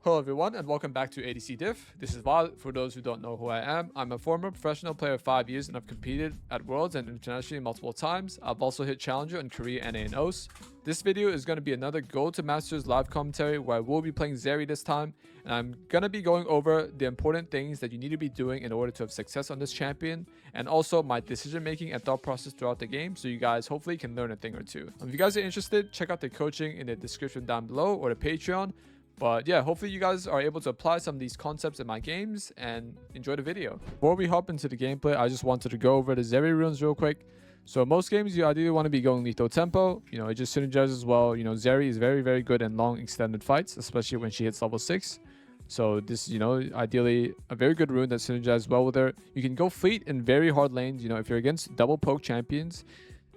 Hello everyone and welcome back to ADC Diff. This is Vlad. For those who don't know who I am, I'm a former professional player of 5 years and I've competed at Worlds and internationally multiple times. I've also hit Challenger in Korea and in OS. This video is going to be another Gold to Masters live commentary where I will be playing Zeri this time, and I'm going to be going over the important things that you need to be doing in order to have success on this champion, and also my decision making and thought process throughout the game, so you guys hopefully can learn a thing or two. If you guys are interested, check out the coaching in the description down below or the Patreon. But yeah, hopefully you guys are able to apply some of these concepts in my games and enjoy the video. Before we hop into the gameplay, I just wanted to go over the Zeri runes real quick. So most games you ideally want to be going lethal tempo. You know, it just synergizes well. You know, Zeri is very, very good in long extended fights, especially when she hits level 6. So this, you know, ideally a very good rune that synergizes well with her. You can go fleet in very hard lanes. You know, if you're against double poke champions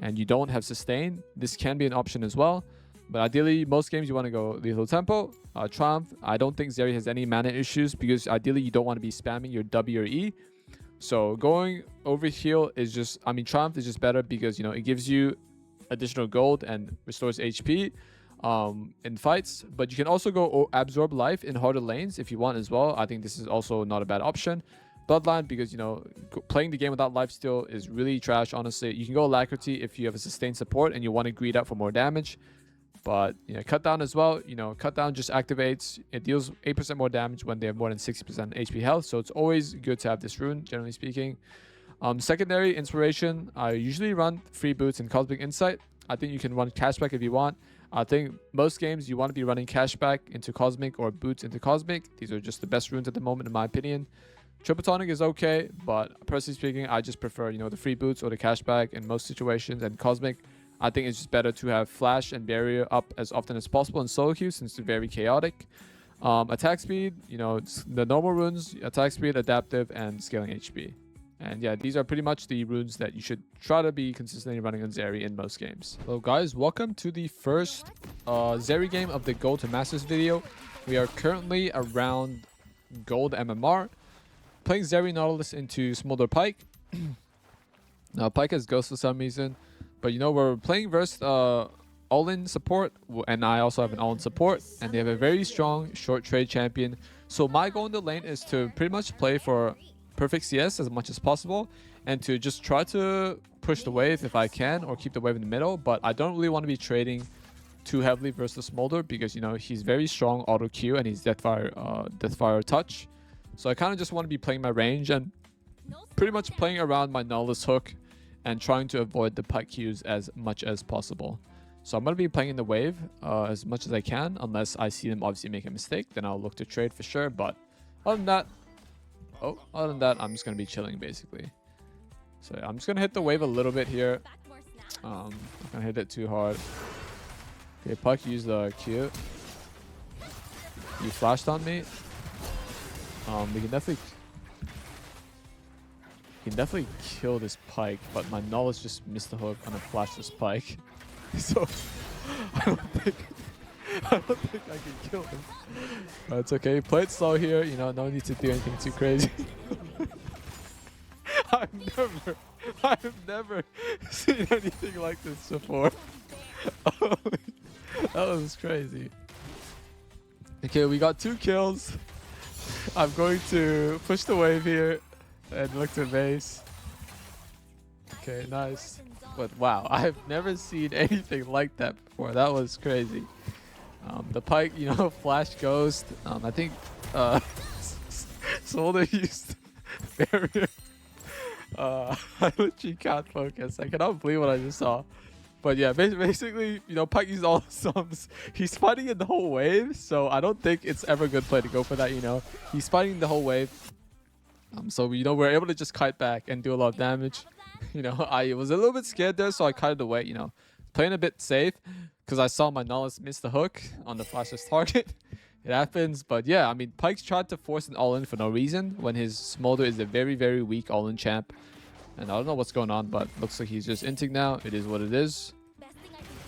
and you don't have sustain, this can be an option as well. But ideally, most games you want to go lethal tempo. Triumph, I don't think Zeri has any mana issues because ideally you don't want to be spamming your W or E. So going over heal is just, I mean, Triumph is just better because, you know, it gives you additional gold and restores HP in fights. But you can also go absorb life in harder lanes if you want as well. I think this is also not a bad option. Bloodline, because, you know, playing the game without lifesteal is really trash, honestly. You can go Alacrity if you have a sustained support and you want to greed out for more damage. But, you know, cut down as well. You know, cut down just activates. It deals 8% more damage when they have more than 60% HP health. So it's always good to have this rune, generally speaking. Secondary inspiration, I usually run free boots and cosmic insight. I think you can run cashback if you want. I think most games you want to be running cashback into cosmic or boots into cosmic. These are just the best runes at the moment, in my opinion. Triple tonic is okay, but personally speaking, I just prefer, you know, the free boots or the cashback in most situations. And cosmic, I think it's just better to have flash and barrier up as often as possible in solo queue since they're very chaotic. Attack speed, you know, it's the normal runes, attack speed, adaptive, and scaling HP. And yeah, these are pretty much the runes that you should try to be consistently running on Zeri in most games. Hello guys, welcome to the first Zeri game of the Gold to Masters video. We are currently around Gold MMR. Playing Zeri Nautilus into Smolder Pike. Now Pike has Ghost for some reason. But, you know, we're playing versus all-in support, and I also have an all-in support, and they have a very strong short trade champion. So my goal in the lane is to pretty much play for perfect CS as much as possible, and to just try to push the wave if I can, or keep the wave in the middle. But I don't really want to be trading too heavily versus Smolder because, you know, he's very strong auto Q and he's Deathfire touch. So I kind of just want to be playing my range and pretty much playing around my Nautilus hook and trying to avoid the Pike Qs as much as possible. So I'm going to be playing in the wave as much as I can, unless I see them obviously make a mistake, then I'll look to trade for sure. But other than that, I'm just going to be chilling basically. So yeah, I'm just going to hit the wave a little bit here. I'm not going to hit it too hard. Okay, Pike used the Q. He flashed on me. We can definitely kill this Pike, but my knowledge just missed the hook on a flashless Pike. So I don't think I can kill him. But it's okay. Play it slow here, you know, no need to do anything too crazy. I've never seen anything like this before. That was crazy. Okay, we got 2 kills. I'm going to push the wave here and look to base. Okay, nice. But wow, I've never seen anything like that before. That was crazy. The Pike, you know, flash ghost. I think Solder used barrier. I literally can't focus. I cannot believe what I just saw. But yeah, basically, you know, Pike used all the sums. He's fighting in the whole wave, so I don't think it's ever a good play to go for that, you know. He's fighting the whole wave. So, you know, we're able to just kite back and do a lot of damage. You know, I was a little bit scared there, so I kited away, you know. Playing a bit safe because I saw my Nautilus miss the hook on the flashless target. It happens, but yeah, I mean, Pike's tried to force an all-in for no reason when his Smolder is a very, very weak all-in champ. And I don't know what's going on, but looks like he's just inting now. It is what it is.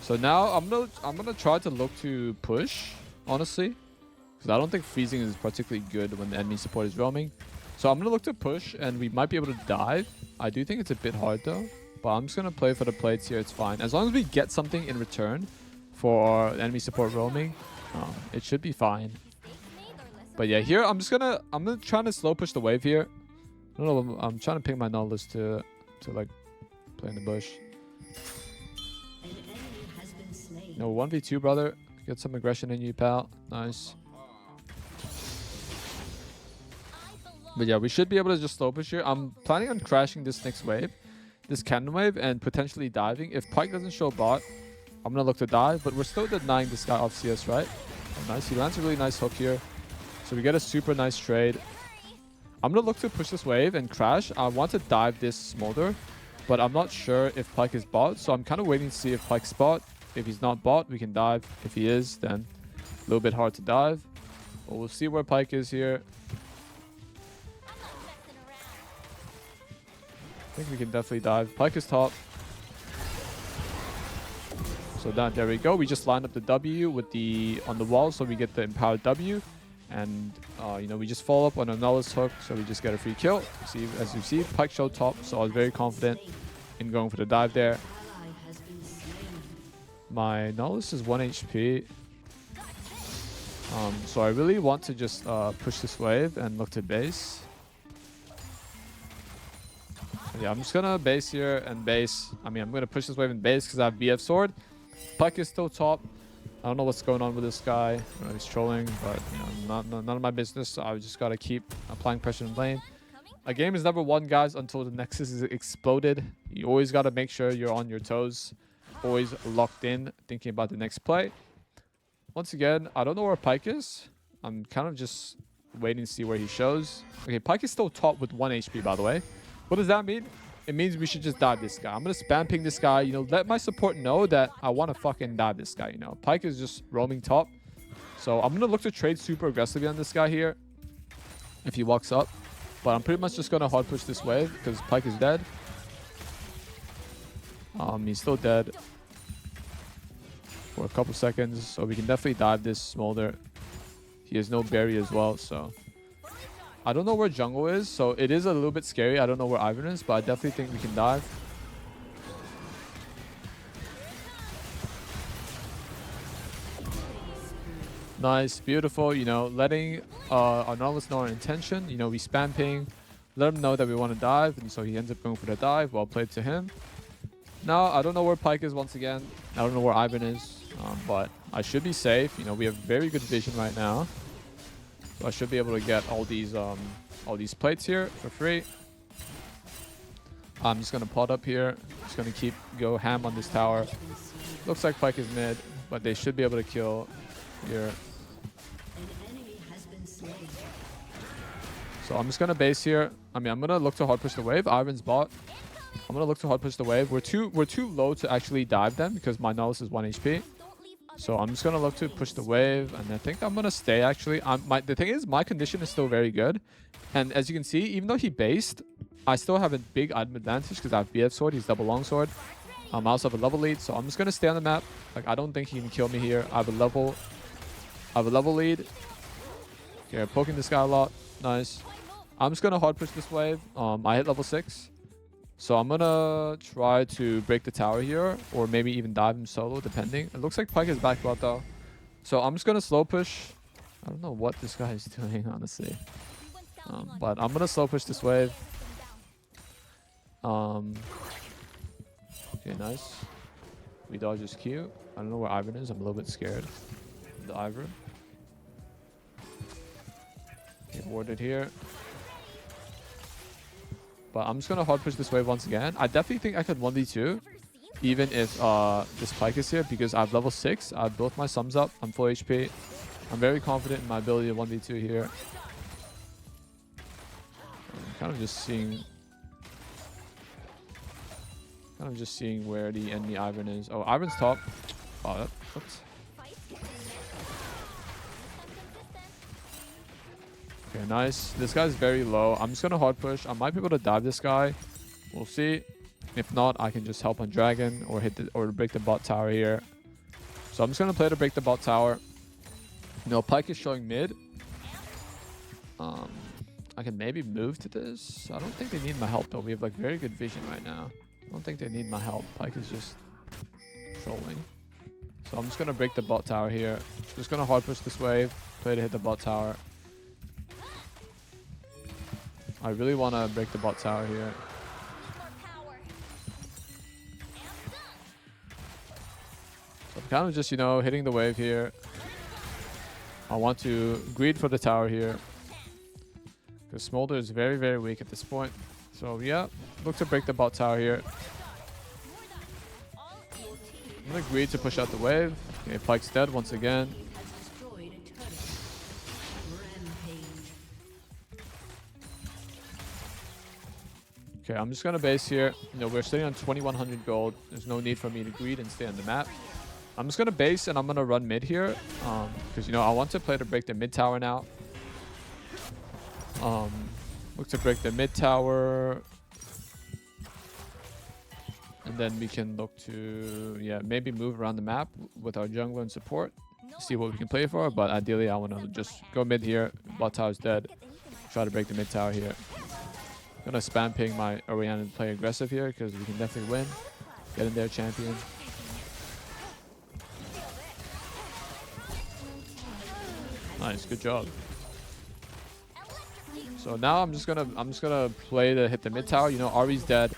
So now I'm gonna try to look to push, honestly, because I don't think freezing is particularly good when the enemy support is roaming. So I'm gonna look to push, and we might be able to dive. I do think it's a bit hard though, but I'm just gonna play for the plates here. It's fine as long as we get something in return for our enemy support roaming. It should be fine. But yeah, here I'm gonna try to slow push the wave here. I don't know. I'm trying to ping my Nautilus to like play in the bush. No 1v2, brother. Get some aggression in you, pal. Nice. But yeah, we should be able to just slow push here. I'm planning on crashing this next wave, this cannon wave, and potentially diving. If Pyke doesn't show bot, I'm gonna look to dive. But we're still denying this guy off CS, right? Oh, nice. He lands a really nice hook here. So we get a super nice trade. I'm going to look to push this wave and crash. I want to dive this smolder, but I'm not sure if Pyke is bot. So I'm kind of waiting to see if Pyke's bot. If he's not bot, we can dive. If he is, then a little bit hard to dive. But we'll see where Pyke is here. I think we can definitely dive. Pyke is top. So there we go. We just lined up the W with on the wall, so we get the empowered W. And, you know, we just follow up on a Nautilus hook, so we just get a free kill. See, as you see, Pyke showed top, so I was very confident in going for the dive there. My Nautilus is 1 HP. So I really want to just push this wave and look to base. Yeah, I'm just going to base here and base. I mean, I'm going to push this wave and base because I have BF sword. Pyke is still top. I don't know what's going on with this guy. I know he's trolling, but you know, none of my business. So I just gotta keep applying pressure in lane. A game is never won, guys, until the Nexus is exploded. You always gotta make sure you're on your toes, always locked in, thinking about the next play. Once again, I don't know where Pyke is. I'm kind of just waiting to see where he shows. Okay, Pyke is still top with 1 HP, by the way. What does that mean? It means we should just dive this guy. I'm going to spam ping this guy. You know, let my support know that I want to fucking dive this guy, you know. Pyke is just roaming top. So I'm going to look to trade super aggressively on this guy here if he walks up. But I'm pretty much just going to hard push this wave because Pyke is dead. He's still dead for a couple seconds. So we can definitely dive this smolder. He has no berry as well, so... I don't know where jungle is, so it is a little bit scary. I don't know where Ivern is, but I definitely think we can dive. Nice, beautiful. You know, letting our Nautilus know our intention. You know, we spam ping, let him know that we want to dive, and so he ends up going for the dive. Well played to him. Now, I don't know where Pyke is once again. I don't know where Ivern is, but I should be safe. You know, we have very good vision right now. So I should be able to get all these plates here for free. I'm just gonna pot up here. Just gonna go ham on this tower. Looks like Pyke is mid, but they should be able to kill here. So I'm just gonna base here. I mean, I'm gonna look to hard push the wave. Ivern's bot. I'm gonna look to hard push the wave. We're too low to actually dive them because my Nautilus is 1 HP. So I'm just going to look to push the wave, and I think I'm going to stay, actually. The thing is, my condition is still very good. And as you can see, even though he based, I still have a big item advantage because I have BF sword. He's double longsword. I also have a level lead, so I'm just going to stay on the map. Like, I don't think he can kill me here. I have a level lead. Okay, I'm poking this guy a lot. Nice. I'm just going to hard push this wave. I hit level 6. So I'm going to try to break the tower here, or maybe even dive him solo, depending. It looks like Pyke is back bot, though. So I'm just going to slow push. I don't know what this guy is doing, honestly. But I'm going to slow push this wave. Okay, nice. We dodge his Q. I don't know where Ivern is. I'm a little bit scared of the Ivern. Okay, warded here. But I'm just going to hard push this wave once again. I definitely think I could 1v2, even if this Pyke is here, because I have level 6. I have both my sums up. I'm full HP. I'm very confident in my ability to 1v2 here. I'm kind of just seeing where the enemy Ivern is. Oh, Ivern's top. Oh, what? Okay, nice. This guy's very low. I'm just gonna hard push. I might be able to dive this guy. We'll see. If not, I can just help on Dragon or break the bot tower here. So I'm just gonna play to break the bot tower. You know, Pyke is showing mid. I can maybe move to this. I don't think they need my help though. We have like very good vision right now. I don't think they need my help. Pyke is just trolling. So I'm just gonna break the bot tower here. Just gonna hard push this wave. Play to hit the bot tower. I really want to break the bot tower here. So I'm kind of just, you know, hitting the wave here. I want to greed for the tower here. Because Smolder is very, very weak at this point. So yeah, look to break the bot tower here. I'm going to greed to push out the wave. Okay, Pyke's dead once again. Okay, I'm just going to base here. You know, we're sitting on 2100 gold. There's no need for me to greed and stay on the map. I'm just going to base and I'm going to run mid here. Because, you know, I want to play to break the mid tower now. Look to break the mid tower. And then we can look to, yeah, maybe move around the map with our jungler and support. See what we can play for. But ideally, I want to just go mid here. Bot tower's dead. Try to break the mid tower here. Gonna spam ping my Orianna and play aggressive here because we can definitely win. Get in there, champion. Nice, good job. So now I'm just gonna play to hit the mid tower. You know, Ari's dead.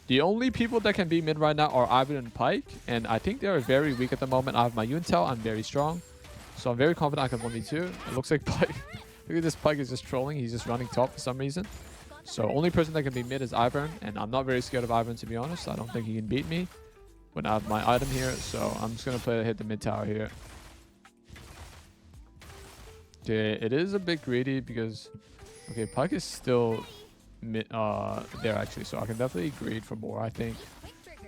The only people that can be mid right now are Ivern and Pyke, and I think they're very weak at the moment. I have my Yuntel, I'm very strong. So I'm very confident I can 1v2. It looks like Pyke. Look at this, Pyke is just trolling. He's just running top for some reason. So only person that can be mid is Ivern, and I'm not very scared of Ivern, to be honest. I don't think he can beat me when I have my item here. So I'm just going to play to hit the mid tower here. Okay, it is a bit greedy because... Okay, Pyke is still mid, there actually, so I can definitely greed for more, I think.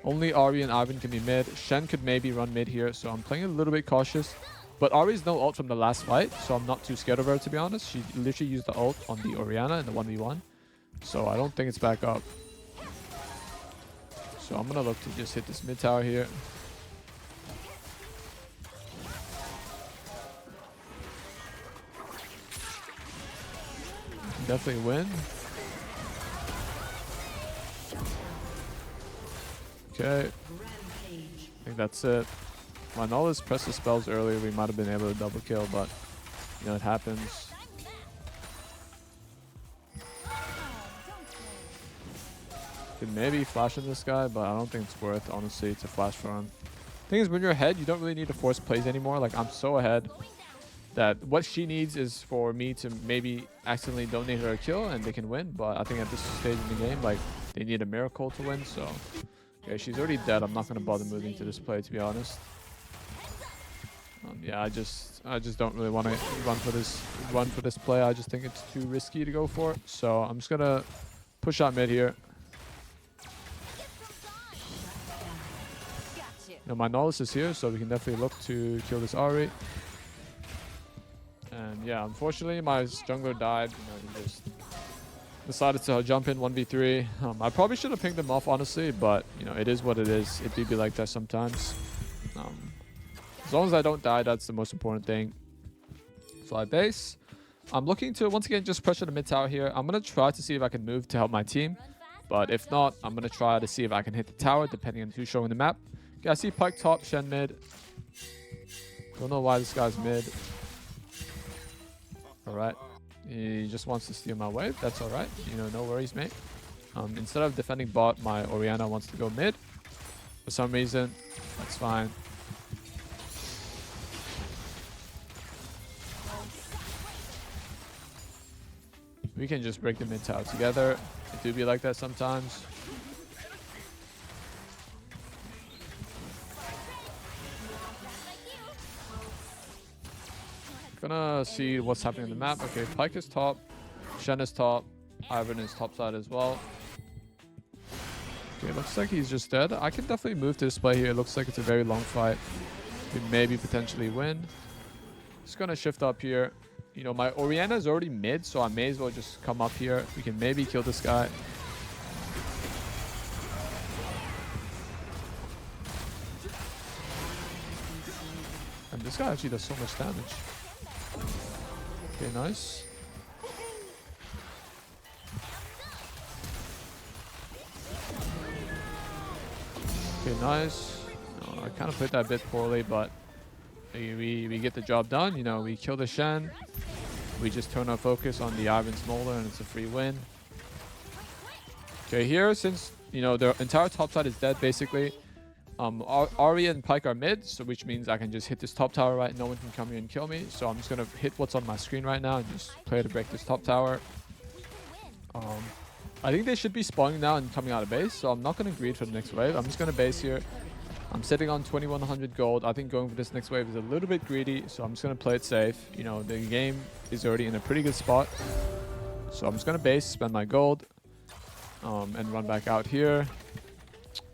Only Ahri and Ivern can be mid. Shen could maybe run mid here, so I'm playing a little bit cautious. But Ahri's no ult from the last fight, so I'm not too scared of her, to be honest. She literally used the ult on the Orianna in the 1v1. So I don't think it's back up. So I'm going to look to just hit this mid tower here. Definitely win. Okay. I think that's it. My Nollis pressed the spells earlier. We might have been able to double kill, but you know, it happens. Could maybe flash in this guy, but I don't think it's worth, honestly, to flash for him. Thing is, when you're ahead, you don't really need to force plays anymore. Like, I'm so ahead that what she needs is for me to maybe accidentally donate her a kill and they can win. But I think at this stage in the game, like, they need a miracle to win. So, okay, she's already dead. I'm not going to bother moving to this play, to be honest. Yeah, I just don't really want to run for this play. I just think it's too risky to go for. So I'm just going to push out mid here. Now my Nollis is here, so we can definitely look to kill this Ahri. And yeah, unfortunately my jungler died. You know, he just decided to jump in 1v3. I probably should have pinged him off, honestly, but you know, it is what it is. It do be like that sometimes. As long as I don't die, that's the most important thing. So I base. I'm looking to, once again, just pressure the mid tower here. I'm going to try to see if I can move to help my team. But if not, I'm going to try to see if I can hit the tower, depending on who's showing the map. Okay, I see Pyke top, Shen mid. Don't know why this guy's mid. Alright. He just wants to steal my wave. That's alright. You know, no worries, mate. Instead of defending bot, my Orianna wants to go mid. For some reason. That's fine. We can just break the mid tower together. It do be like that sometimes. Gonna see what's happening on the map. Okay, Pyke is top. Shen is top. Ivern is top side as well. Okay, looks like he's just dead. I can definitely move to this play here. It looks like it's a very long fight. We maybe potentially win. Just gonna shift up here. You know, my Orianna is already mid, so I may as well just come up here. We can maybe kill this guy. And this guy actually does so much damage. Okay, nice. Okay, nice. No, I kind of played that a bit poorly, but we get the job done. You know, we kill the Shen. We just turn our focus on the Ivern Smolder, and it's a free win. Okay, here, since, you know, the entire top side is dead, basically. Ari and Pyke are mid, so which means I can just hit this top tower, right? No one can come here and kill me. So I'm just going to hit what's on my screen right now and just play to break this top tower. I think they should be spawning now and coming out of base, so I'm not going to greed for the next wave. I'm just going to base here. I'm sitting on 2100 gold. I think going for this next wave is a little bit greedy, so I'm just going to play it safe. You know, the game is already in a pretty good spot. So I'm just going to base, spend my gold, and run back out here.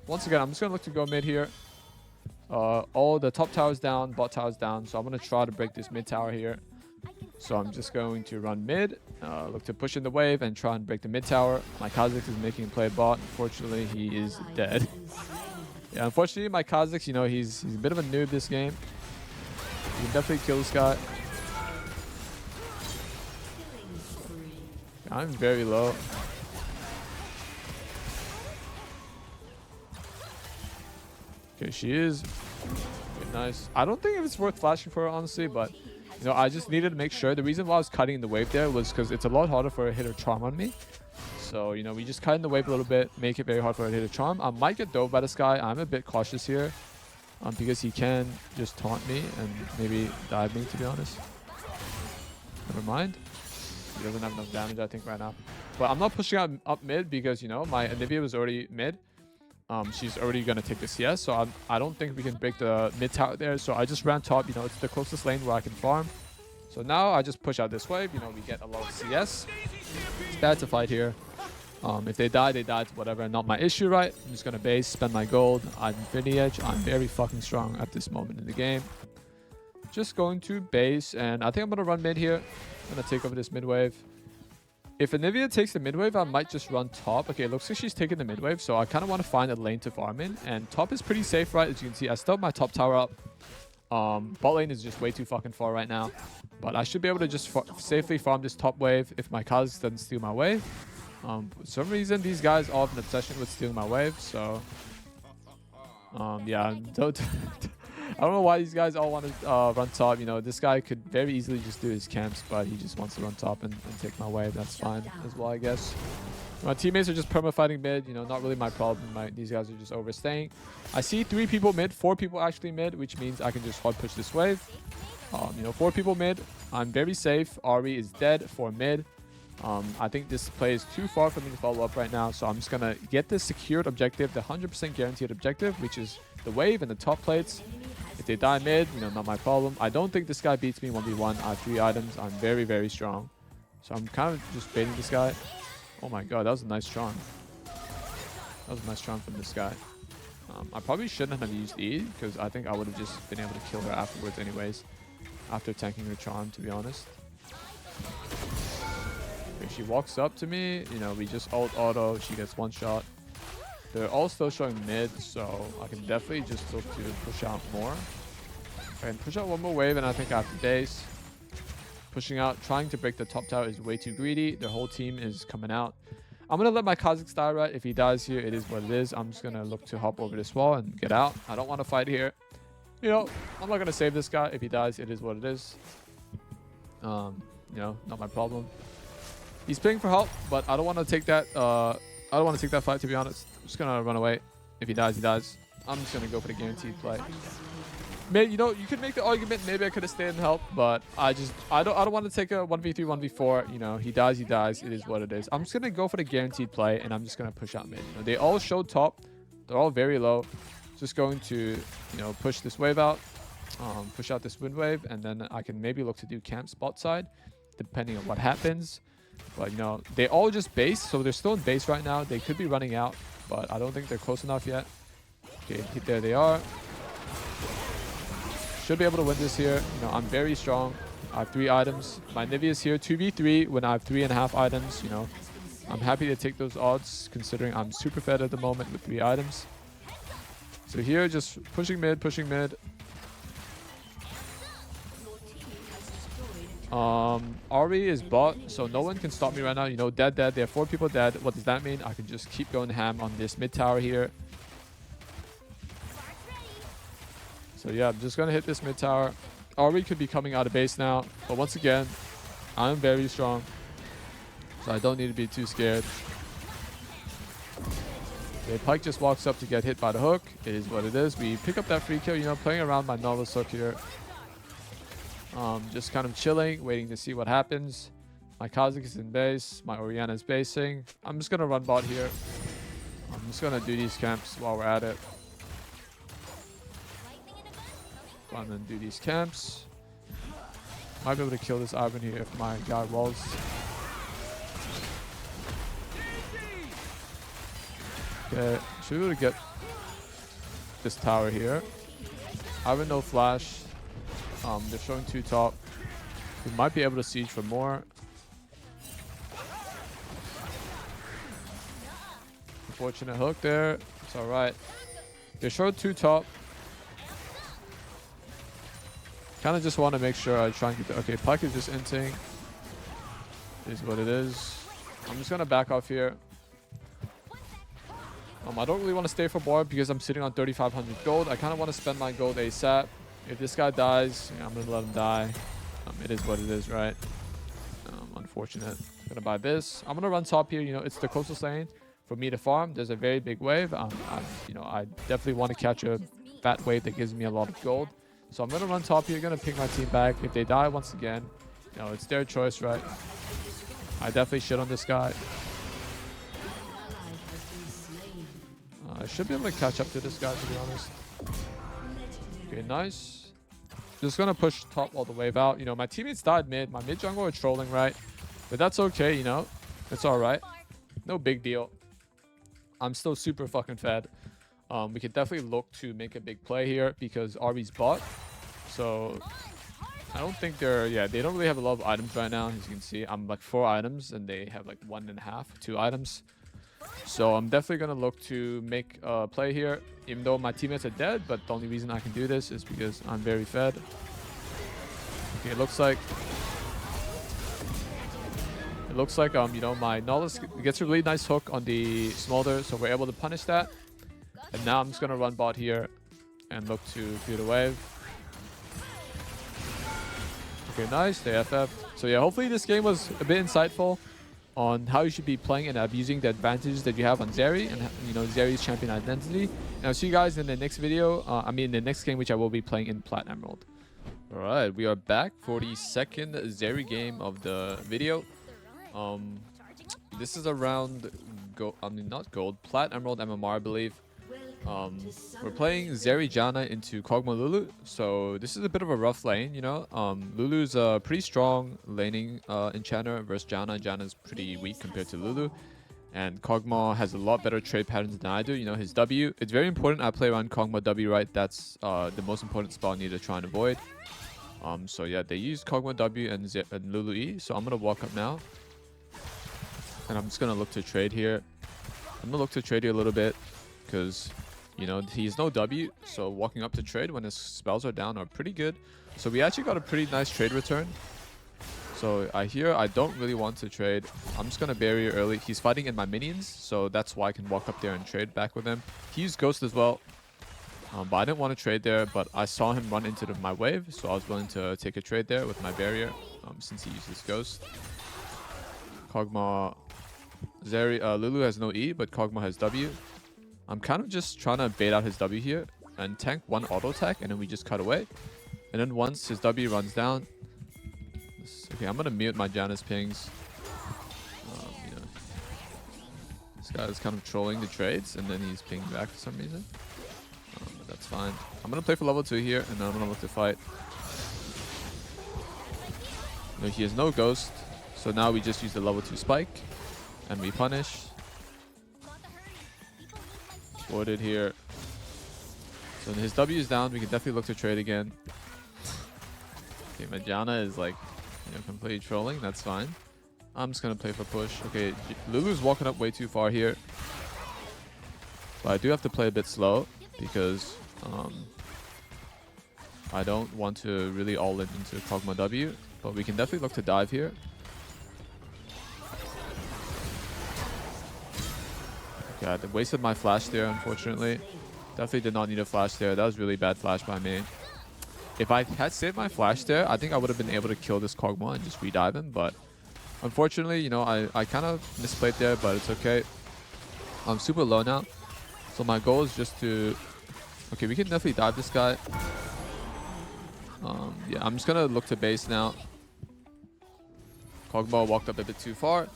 Once again, I'm just going to look to go mid here. All the top towers down, bot towers down, so I'm going to try to break this mid tower here. So I'm just going to run mid, look to push in the wave and try and break the mid tower. My Kha'Zix is making a play bot. Unfortunately, he is dead. Yeah, unfortunately, my Kha'Zix, you know, he's a bit of a noob this game. You can definitely kill this guy. I'm very low. Okay, she is. Okay, nice. I don't think it's worth flashing for her, honestly, but you know, I just needed to make sure. The reason why I was cutting the wave there was because it's a lot harder for her to hit her charm on me. So, you know, we just cut in the wave a little bit, make it very hard for her to hit a charm. I might get dove by this guy. I'm a bit cautious here because he can just taunt me and maybe dive me, to be honest. Never mind. He doesn't have enough damage, I think, right now. But I'm not pushing out up mid because, you know, my Anivia was already mid. She's already going to take the CS, so I don't think we can break the mid tower there. So I just ran top. You know, it's the closest lane where I can farm. So now I just push out this wave. You know, we get a lot of CS. It's bad to fight here. If they die, they die. It's whatever. Not my issue, right? I'm just going to base, spend my gold. I'm Infinity Edge. I'm very fucking strong at this moment in the game. Just going to base, and I think I'm going to run mid here. I'm going to take over this mid wave. If Anivia takes the mid wave, I might just run top. Okay, it looks like she's taking the mid wave, so I kind of want to find a lane to farm in. And top is pretty safe, right? As you can see, I still have my top tower up. Bot lane is just way too fucking far right now. But I should be able to just safely farm this top wave if my Kha'Zix doesn't steal my wave. For some reason, these guys all have an obsession with stealing my wave, so... yeah, I don't know why these guys all want to run top. You know, this guy could very easily just do his camps, but he just wants to run top and take my wave. That's fine as well, I guess. My teammates are just perma-fighting mid. You know, not really my problem. These guys are just overstaying. I see 3 people mid, 4 people actually mid, which means I can just hard push this wave. You know, 4 people mid. I'm very safe. Ari is dead for mid. I think this play is too far for me to follow up right now, so I'm just going to get this secured objective, the 100% guaranteed objective, which is the wave and the top plates. If they die mid, you know, not my problem. I don't think this guy beats me 1v1. I have 3 items. I'm very, very strong. So I'm kind of just baiting this guy. Oh my god, that was a nice charm. That was a nice charm from this guy. I probably shouldn't have used E, because I think I would have just been able to kill her afterwards anyways. After tanking her charm, to be honest. If she walks up to me, you know, we just ult auto. She gets 1 shot. They're all still showing mid, so I can definitely just look to push out more. And push out 1 more wave, and I think I have to base. Pushing out, trying to break the top tower is way too greedy. Their whole team is coming out. I'm going to let my Kha'Zix die, right? If he dies here, it is what it is. I'm just going to look to hop over this wall and get out. I don't want to fight here. You know, I'm not going to save this guy. If he dies, it is what it is. You know, not my problem. He's playing for help, but I don't want to take that. I don't want to take that fight, to be honest. I'm just gonna run away. If he dies, he dies. I'm just gonna go for the guaranteed play. Maybe, you know, you could make the argument maybe I could have stayed and helped, but I don't want to take a 1v3, 1v4. You know, he dies, he dies. It is what it is. I'm just gonna go for the guaranteed play, and I'm just gonna push out mid. You know, they all showed top. They're all very low. Just going to, you know, push this wave out, push out this wind wave, and then I can maybe look to do camp spot side, depending on what happens. But, you know, they all just base, so they're still in base right now. They could be running out, but I don't think they're close enough yet. Okay, there they are. Should be able to win this here. You know, I'm very strong. I have 3 items. My Nivea is here 2v3 when I have 3.5 items. You know, I'm happy to take those odds considering I'm super fed at the moment with 3 items. So here, just pushing mid, pushing mid. Ari is bot, so no one can stop me right now. You know, dead. There are 4 people dead. What does that mean? I can just keep going ham on this mid tower here. So yeah, I'm just gonna hit this mid tower. Ari could be coming out of base now, but once again, I'm very strong, so I don't need to be too scared. Okay, Pike just walks up to get hit by the hook. It is what it is. We pick up that free kill, you know, playing around my Nautilus hook here. Just kind of chilling, waiting to see what happens. My Kha'Zix is in base. My Orianna is basing. I'm just going to run bot here. I'm just going to do these camps while we're at it. Go on and do these camps. Might be able to kill this Ivan here if my guy walls. Okay, should be able to get this tower here. Ivan no flash. They're showing 2 top. We might be able to siege for more. Unfortunate hook there. It's alright. They showed 2 top. Kind of just want to make sure I try and get the... Okay, Pike is just inting. Is what it is. I'm just going to back off here. I don't really want to stay for board because I'm sitting on 3,500 gold. I kind of want to spend my gold ASAP. If this guy dies, yeah, I'm going to let him die. It is what it is, right? Unfortunate. I'm going to buy this. I'm going to run top here. You know, it's the closest lane for me to farm. There's a very big wave. I definitely want to catch a fat wave that gives me a lot of gold. So I'm going to run top here. Going to ping my team back. If they die once again, you know, it's their choice, right? I definitely shit on this guy. I should be able to catch up to this guy, to be honest. Okay, nice. Just gonna push top all the wave out. You know, my teammates died mid. My mid jungle are trolling, right? But that's okay, you know. It's alright. No big deal. I'm still super fucking fed. We could definitely look to make a big play here because RB's bot. So I don't think they're... Yeah, they don't really have a lot of items right now. As you can see, I'm like 4 items and they have like 1.5, 2 items. So I'm definitely going to look to make a play here, even though my teammates are dead. But the only reason I can do this is because I'm very fed. Okay, it looks like you know, my Nautilus gets a really nice hook on the Smolder, so we're able to punish that. And now I'm just going to run bot here and look to clear the wave. Okay, nice. They FF. So yeah, hopefully this game was a bit insightful on how you should be playing and abusing the advantages that you have on Zeri and, you know, Zeri's champion identity. And I'll see you guys in the next video. The next game, which I will be playing in Plat Emerald. All right, we are back for the second Zeri game of the video. This is around not gold, Plat Emerald MMR, I believe. We're playing Zeri Janna into Kog'Maw Lulu, so this is a bit of a rough lane, you know. Lulu's a pretty strong laning enchanter versus Janna. Janna's pretty weak compared to Lulu, and Kog'Maw has a lot better trade patterns than I do. You know, his W, it's very important I play around Kog'Maw W, right? That's the most important spell I need to try and avoid. So yeah, they use Kog'Maw W and Lulu E, so I'm gonna walk up now, and I'm just gonna look to trade here. I'm gonna look to trade here a little bit because, you know, he's no W, so walking up to trade when his spells are down are pretty good. So we actually got a pretty nice trade return. So I don't really want to trade. I'm just going to barrier early. He's fighting in my minions, so that's why I can walk up there and trade back with him. He used Ghost as well, but I didn't want to trade there, but I saw him run into my wave, so I was willing to take a trade there with my barrier since he used his Ghost. Kog'Maw, Zeri, Lulu has no E, but Kog'Maw has W. I'm kind of just trying to bait out his W here and tank one auto attack, and then we just cut away. And then once his W runs down... Okay, I'm going to mute my Janna's pings. You know, this guy is kind of trolling the trades, and then he's pinging back for some reason. But that's fine. I'm going to play for level 2 here, and then I'm going to look to fight. No, he has no Ghost, so now we just use the level 2 spike, and we punish. Warded here. So when his W is down, we can definitely look to trade again. Okay, my Janna is like, you know, completely trolling. That's fine. I'm just gonna play for push. Okay, Lulu's walking up way too far here, but I do have to play a bit slow because I don't want to really all in into Kog'Maw W. But we can definitely look to dive here. Okay, I wasted my flash there, unfortunately. Definitely did not need a flash there. That was really bad flash by me. If I had saved my flash there, I think I would have been able to kill this Kog'Maw and just redive him. But unfortunately, you know, I kind of misplayed there, but it's okay. I'm super low now. So my goal is just to... Okay, we can definitely dive this guy. Yeah, I'm just gonna look to base now. Kog'Maw walked up a bit too far.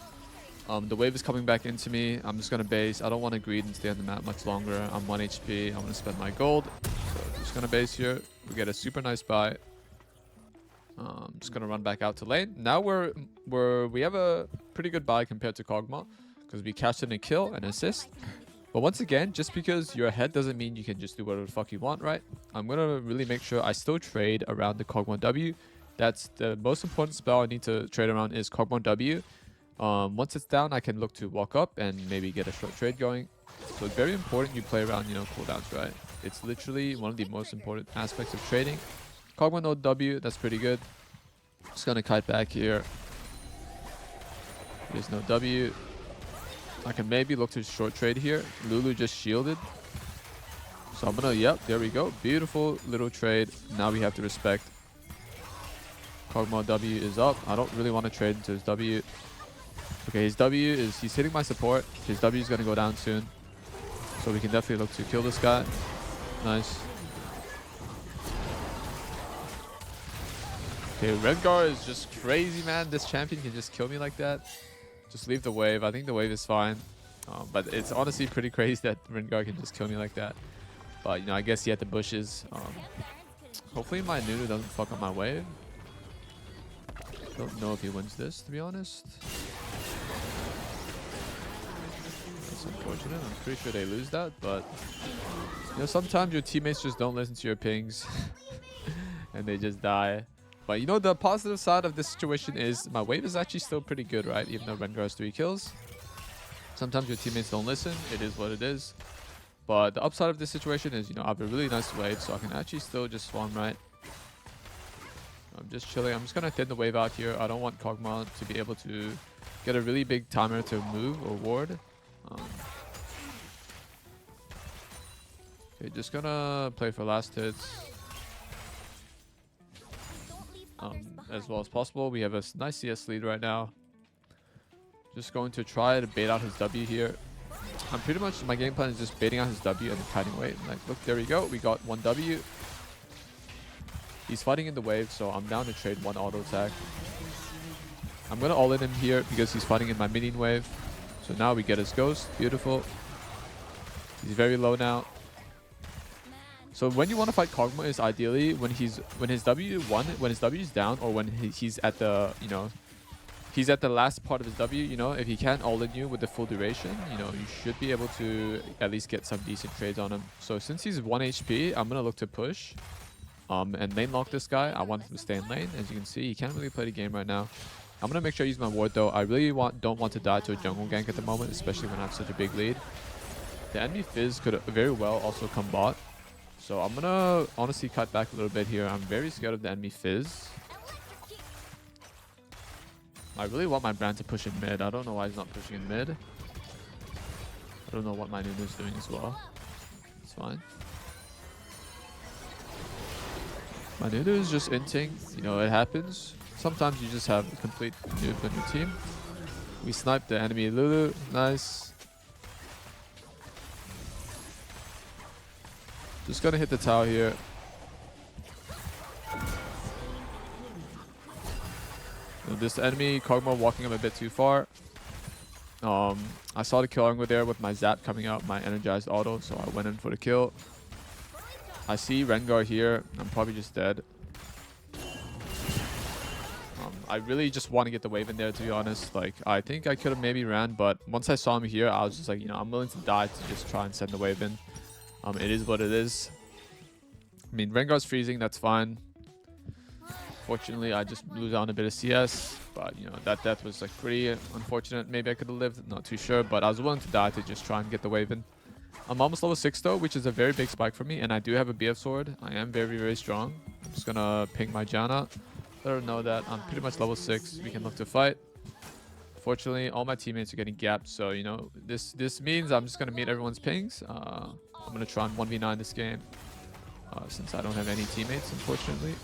The wave is coming back into me. I'm just gonna base. I don't want to greed and stay on the map much longer. I'm 1 HP. I'm gonna spend my gold. So I'm just gonna base here. We get a super nice buy. I'm just gonna run back out to lane. Now we have a pretty good buy compared to Kog'Maw because we cashed in a kill and assist. But once again, just because you're ahead doesn't mean you can just do whatever the fuck you want, right? I'm gonna really make sure I still trade around the Kog'Maw W. That's the most important spell I need to trade around is Kog'Maw W. Once it's down, I can look to walk up and maybe get a short trade going. So it's very important you play around, cooldowns, right? It's literally one of the most important aspects of trading. Kog'Maw no W, that's pretty good. Just gonna kite back here. There's no W. I can maybe look to short trade here. Lulu just shielded. So I'm gonna, yep, there we go. Beautiful little trade. Now we have to respect. Kog'Maw W is up. I don't really want to trade into his W. Okay, his W is, he's hitting my support. His W is gonna go down soon. So we can definitely look to kill this guy. Nice. Okay, Rengar is just crazy, man. This champion can just kill me like that. Just leave the wave. I think the wave is fine. But it's honestly pretty crazy that Rengar can just kill me like that. But, I guess he had the bushes. Hopefully my Nunu doesn't fuck up my wave. Don't know if he wins this, to be honest. That's unfortunate. I'm pretty sure they lose that. But, sometimes your teammates just don't listen to your pings. And they just die. But the positive side of this situation is my wave is actually still pretty good, right? Even though Rengar has 3 kills. Sometimes your teammates don't listen. It is what it is. But the upside of this situation is, I have a really nice wave, so I can actually still just swarm right. I'm just chilling. I'm just going to thin the wave out here. I don't want Kog'Maw to be able to get a really big timer to move or ward. Okay, just going to play for last hits. As well as possible. We have a nice CS lead right now. Just going to try to bait out his W here. I'm pretty much, my game plan is just baiting out his W and kiting away. Like, look, there we go. We got 1 W. He's fighting in the wave, so I'm down to trade 1 auto attack. I'm going to all in him here because he's fighting in my minion wave. So now we get his ghost. Beautiful. He's very low now. So when you want to fight Kog'Maw is ideally when his W is down, or when he's at the he's at the last part of his W. If he can't all in you with the full duration, you should be able to at least get some decent trades on him. So since he's 1 HP, I'm gonna look to push, and lane lock this guy. I want him to stay in lane. As you can see, he can't really play the game right now. I'm gonna make sure I use my ward though. I really don't want to die to a jungle gank at the moment, especially when I have such a big lead. The enemy Fizz could very well also come bot. So I'm gonna honestly cut back a little bit here. I'm very scared of the enemy Fizz. I really want my brand to push in mid. I don't know why he's not pushing in mid. I don't know what my Nunu is doing as well. It's fine. My Nunu is just inting. It happens. Sometimes you just have a complete noob on your team. We sniped the enemy Lulu. Nice. Just gonna hit the tower here. This enemy Kog'Maw walking up a bit too far. I saw the kill angle there with my zap coming out, my energized auto, so I went in for the kill. I see Rengar here. I'm probably just dead. I really just want to get the wave in there, to be honest. Like, I think I could have maybe ran, but once I saw him here, I was just like, I'm willing to die to just try and send the wave in. It is what it is. I mean, Rengar's freezing, that's fine. Fortunately, I just blew down a bit of CS, but that death was like pretty unfortunate. Maybe I could have lived, not too sure, but I was willing to die to just try and get the wave in. I'm almost level 6 though, which is a very big spike for me, and I do have a BF sword. I am very, very strong. I'm just gonna ping my Janna. Let her know that I'm pretty much level 6. We can look to fight. Fortunately, all my teammates are getting gapped, so this means I'm just gonna meet everyone's pings. I'm gonna try and 1v9 this game, since I don't have any teammates, unfortunately.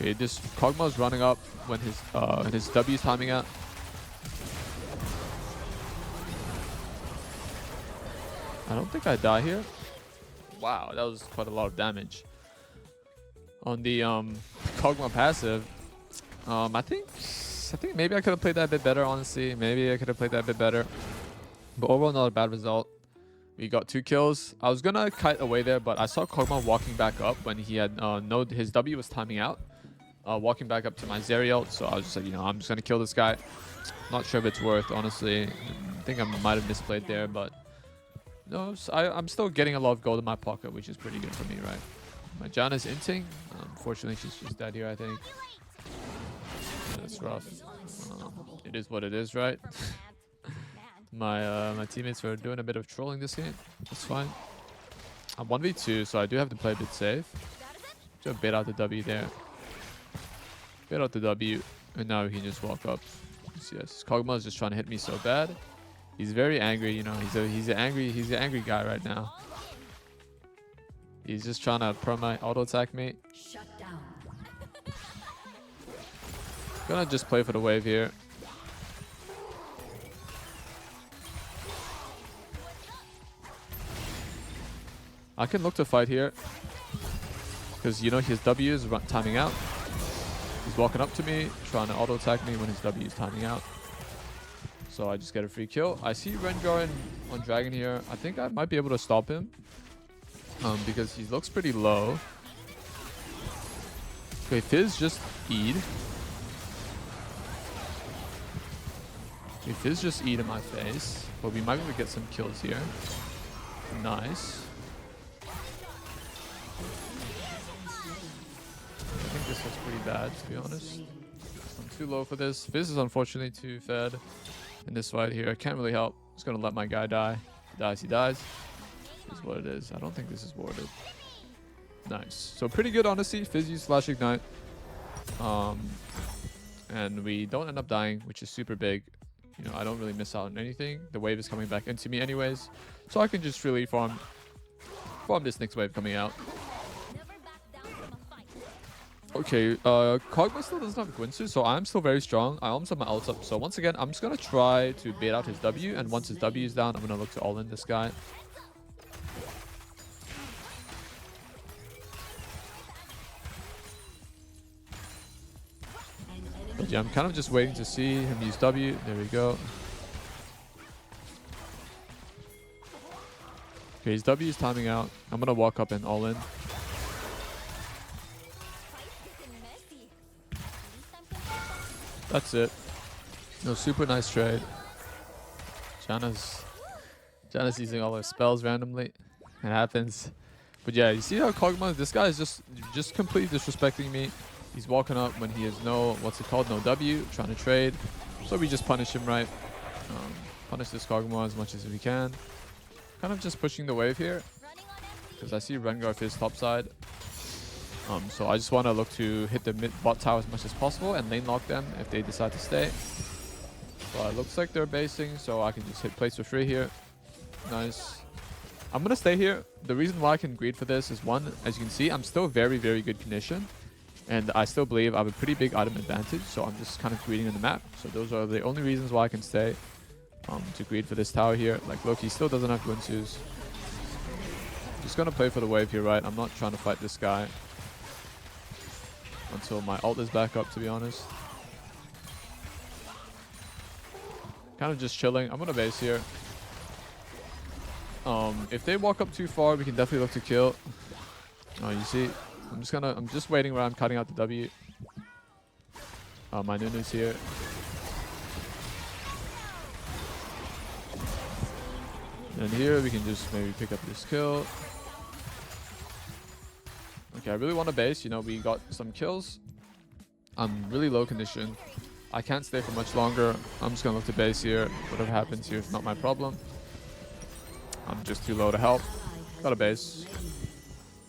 Okay, this Kog'Maw is running up when his W is timing out. I don't think I die here. Wow, that was quite a lot of damage. On the Kog'Maw passive, I think maybe I could have played that a bit better, honestly. Maybe I could have played that a bit better. But overall, not a bad result. We got 2 kills. I was gonna kite away there, but I saw Kog'Maw walking back up when he had his W was timing out. Walking back up to my Zeri ult, so I was just like, you know, I'm just gonna kill this guy. Not sure if it's worth, honestly. I think I might have misplayed there, but no, I'm still getting a lot of gold in my pocket, which is pretty good for me, right? My Janna's inting. Unfortunately, she's just dead here, I think. That's rough. It is what it is, right? My teammates are doing a bit of trolling this game. That's fine. I'm 1v2, so I do have to play a bit safe. Just bait out the W there. Bait out the W, and now we can just walk up. Yes, Kog'Maw is just trying to hit me so bad. He's very angry, you know. He's an angry guy right now. He's just trying to perma auto attack me. Gonna just play for the wave here. I can look to fight here because, you know, his W is timing out. He's walking up to me, trying to auto attack me when his W is timing out. So I just get a free kill. I see Rengar on Dragon here. I think I might be able to stop him because he looks pretty low. Okay, Fizz just E'd. Okay, Fizz just E'd in my face. But we might be able to get some kills here. Nice. I think this looks pretty bad, to be honest. I'm too low for this. Fizz is unfortunately too fed in this fight here. I can't really help. Just gonna let my guy die. If he dies, he dies. This is what it is. I don't think this is warded. Nice. So pretty good, honestly. Fizzy / Ignite. And we don't end up dying, which is super big. You know, I don't really miss out on anything. The wave is coming back into me anyways. So I can just really farm this next wave coming out. Okay, Kog'Maw still doesn't have Guinsu, so I'm still very strong. I almost have my ult up. So once again, I'm just going to try to bait out his W. And once his W is down, I'm going to look to all-in this guy. But yeah, I'm kind of just waiting to see him use W. There we go. Okay, his W is timing out. I'm going to walk up and all-in. That's it. No, super nice trade. Janna's using all her spells randomly. It happens. But yeah, you see how Kog'Maw, this guy is just completely disrespecting me. He's walking up when he has no, what's it called, no W, trying to trade. So we just punish him, right? Punish this Kog'Maw as much as we can. Kind of just pushing the wave here. Because I see Rengar Fizz top side. So I just want to look to hit the mid bot tower as much as possible and lane lock them if they decide to stay. So it looks like they're basing, so I can just hit plates for free here. Nice. I'm going to stay here. The reason why I can greed for this is, one, as you can see, I'm still very, very good condition. And I still believe I have a pretty big item advantage, so I'm just kind of greeding in the map. So those are the only reasons why I can stay to greed for this tower here. Like, look, he still doesn't have Guinsu's. Just going to play for the wave here, right? I'm not trying to fight this guy until my ult is back up, to be honest. Kind of just chilling. I'm gonna base here. If they walk up too far, we can definitely look to kill. Oh, you see, I'm just waiting where I'm cutting out the W. My Nunu's here. And here we can just maybe pick up this kill. Okay, I really want to base. You know, we got some kills. I'm really low condition. I can't stay for much longer. I'm just going to look to base here. Whatever happens here is not my problem. I'm just too low to help. Got a base.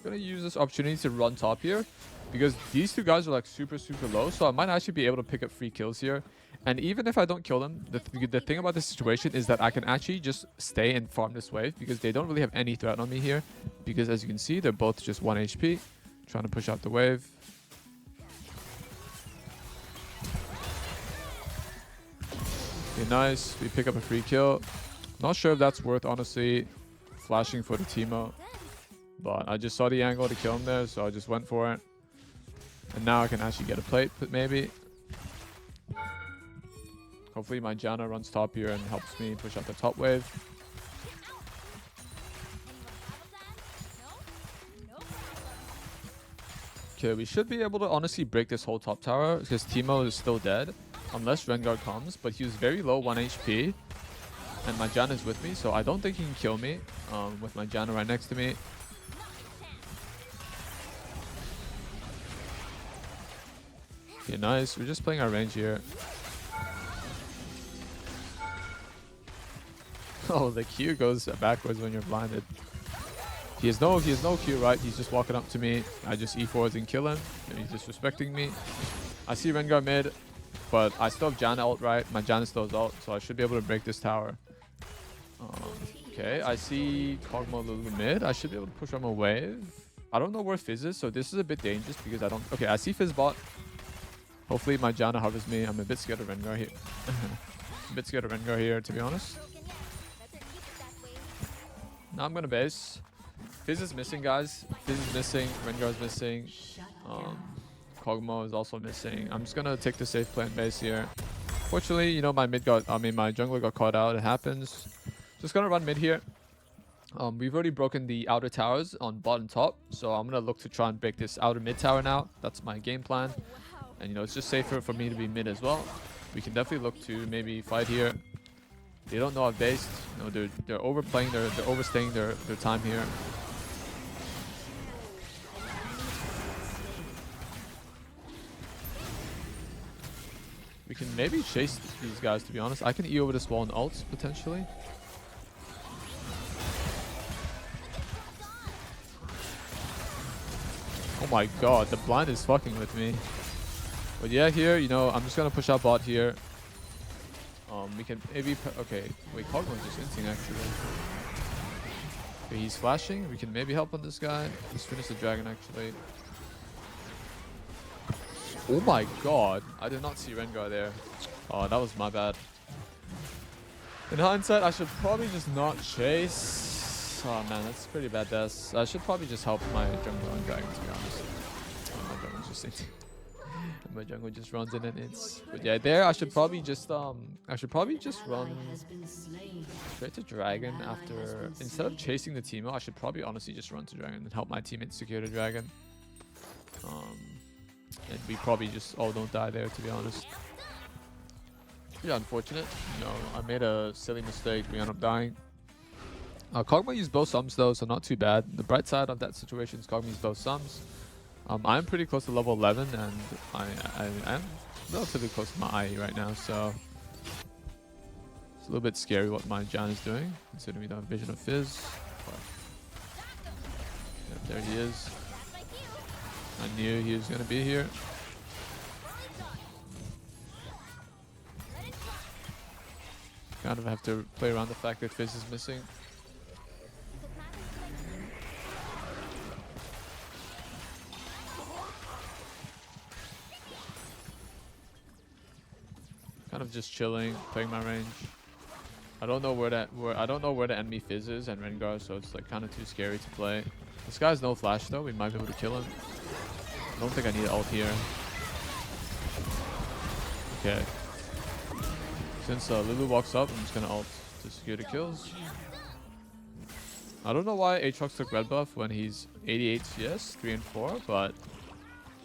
Going to use this opportunity to run top here. Because these two guys are like super, super low. So I might actually be able to pick up free kills here. And even if I don't kill them, the thing about this situation is that I can actually just stay and farm this wave. Because they don't really have any threat on me here. Because as you can see, they're both just 1 HP. Trying to push out the wave. nice. We pick up a free kill. Not sure if that's worth, honestly, flashing for the Teemo. But I just saw the angle to kill him there, so I just went for it. And now I can actually get a plate, maybe. Hopefully my Janna runs top here and helps me push out the top wave. Okay, we should be able to honestly break this whole top tower because Teemo is still dead. Unless Rengar comes, but he was very low 1 HP. And my Janna is with me, so I don't think he can kill me with my Janna right next to me. Okay, nice. We're just playing our range here. Oh, the Q goes backwards when you're blinded. He has no Q, right? He's just walking up to me. I just E4s and kill him. And he's disrespecting me. I see Rengar mid, but I still have Janna ult, right? My Janna still has ult, so I should be able to break this tower. Okay, I see Kog'Maw Lulu mid. I should be able to push on a wave. I don't know where Fizz is, so this is a bit dangerous because I don't... Okay, I see Fizz bot. Hopefully my Janna hovers me. I'm a bit scared of Rengar here. A bit scared of Rengar here, to be honest. Now I'm gonna base. Fizz is missing, guys. Fizz is missing. Rengar is missing. Kog'Maw is also missing. I'm just gonna take the safe play and base here. Fortunately, you know, my jungler got caught out. It happens. Just gonna run mid here. We've already broken the outer towers on bottom top, so I'm gonna look to try and break this outer mid tower now. That's my game plan. And you know, it's just safer for me to be mid as well. We can definitely look to maybe fight here. They don't know I've based. You know, they're overplaying. They're overstaying their time here. We can maybe chase these guys, to be honest. I can E over this wall and ult, potentially. Oh my god, the blind is fucking with me. But yeah, here, you know, I'm just gonna push out bot here. We can maybe... Okay, wait, Kog'Maw's just inting, actually. Okay, he's flashing. We can maybe help on this guy. Let's finish the dragon, actually. Oh my god, I did not see Rengar there. Oh, that was my bad. In hindsight, I should probably just not chase. Oh man, that's pretty bad death. I should probably just help my jungler and dragon, to be honest. Oh, my jungler's just inting. My jungle just runs in and it's... But yeah, there I should probably just run straight to dragon after... Instead of chasing the Teemo, I should probably honestly just run to dragon and help my teammates secure the dragon. And we probably just all don't die there, to be honest. Yeah, unfortunate. You know, I made a silly mistake. We end up dying. Kog'Maw used both sums though, so not too bad. The bright side of that situation is Kog'Maw used both sums. I'm pretty close to level 11, and I am relatively close to my IE right now, so it's a little bit scary what my Janna is doing, considering we don't have vision of Fizz. But yeah, there he is. I knew he was going to be here. Kind of have to play around the fact that Fizz is missing. Kind of just chilling, playing my range. I don't know where the enemy Fizz is and Rengar, so it's like kind of too scary to play. This guy has no flash though. We might be able to kill him. I don't think I need ult here. Okay. Since Lulu walks up, I'm just gonna ult to secure the kills. I don't know why Aatrox took red buff when he's 88 CS, 3 and 4, but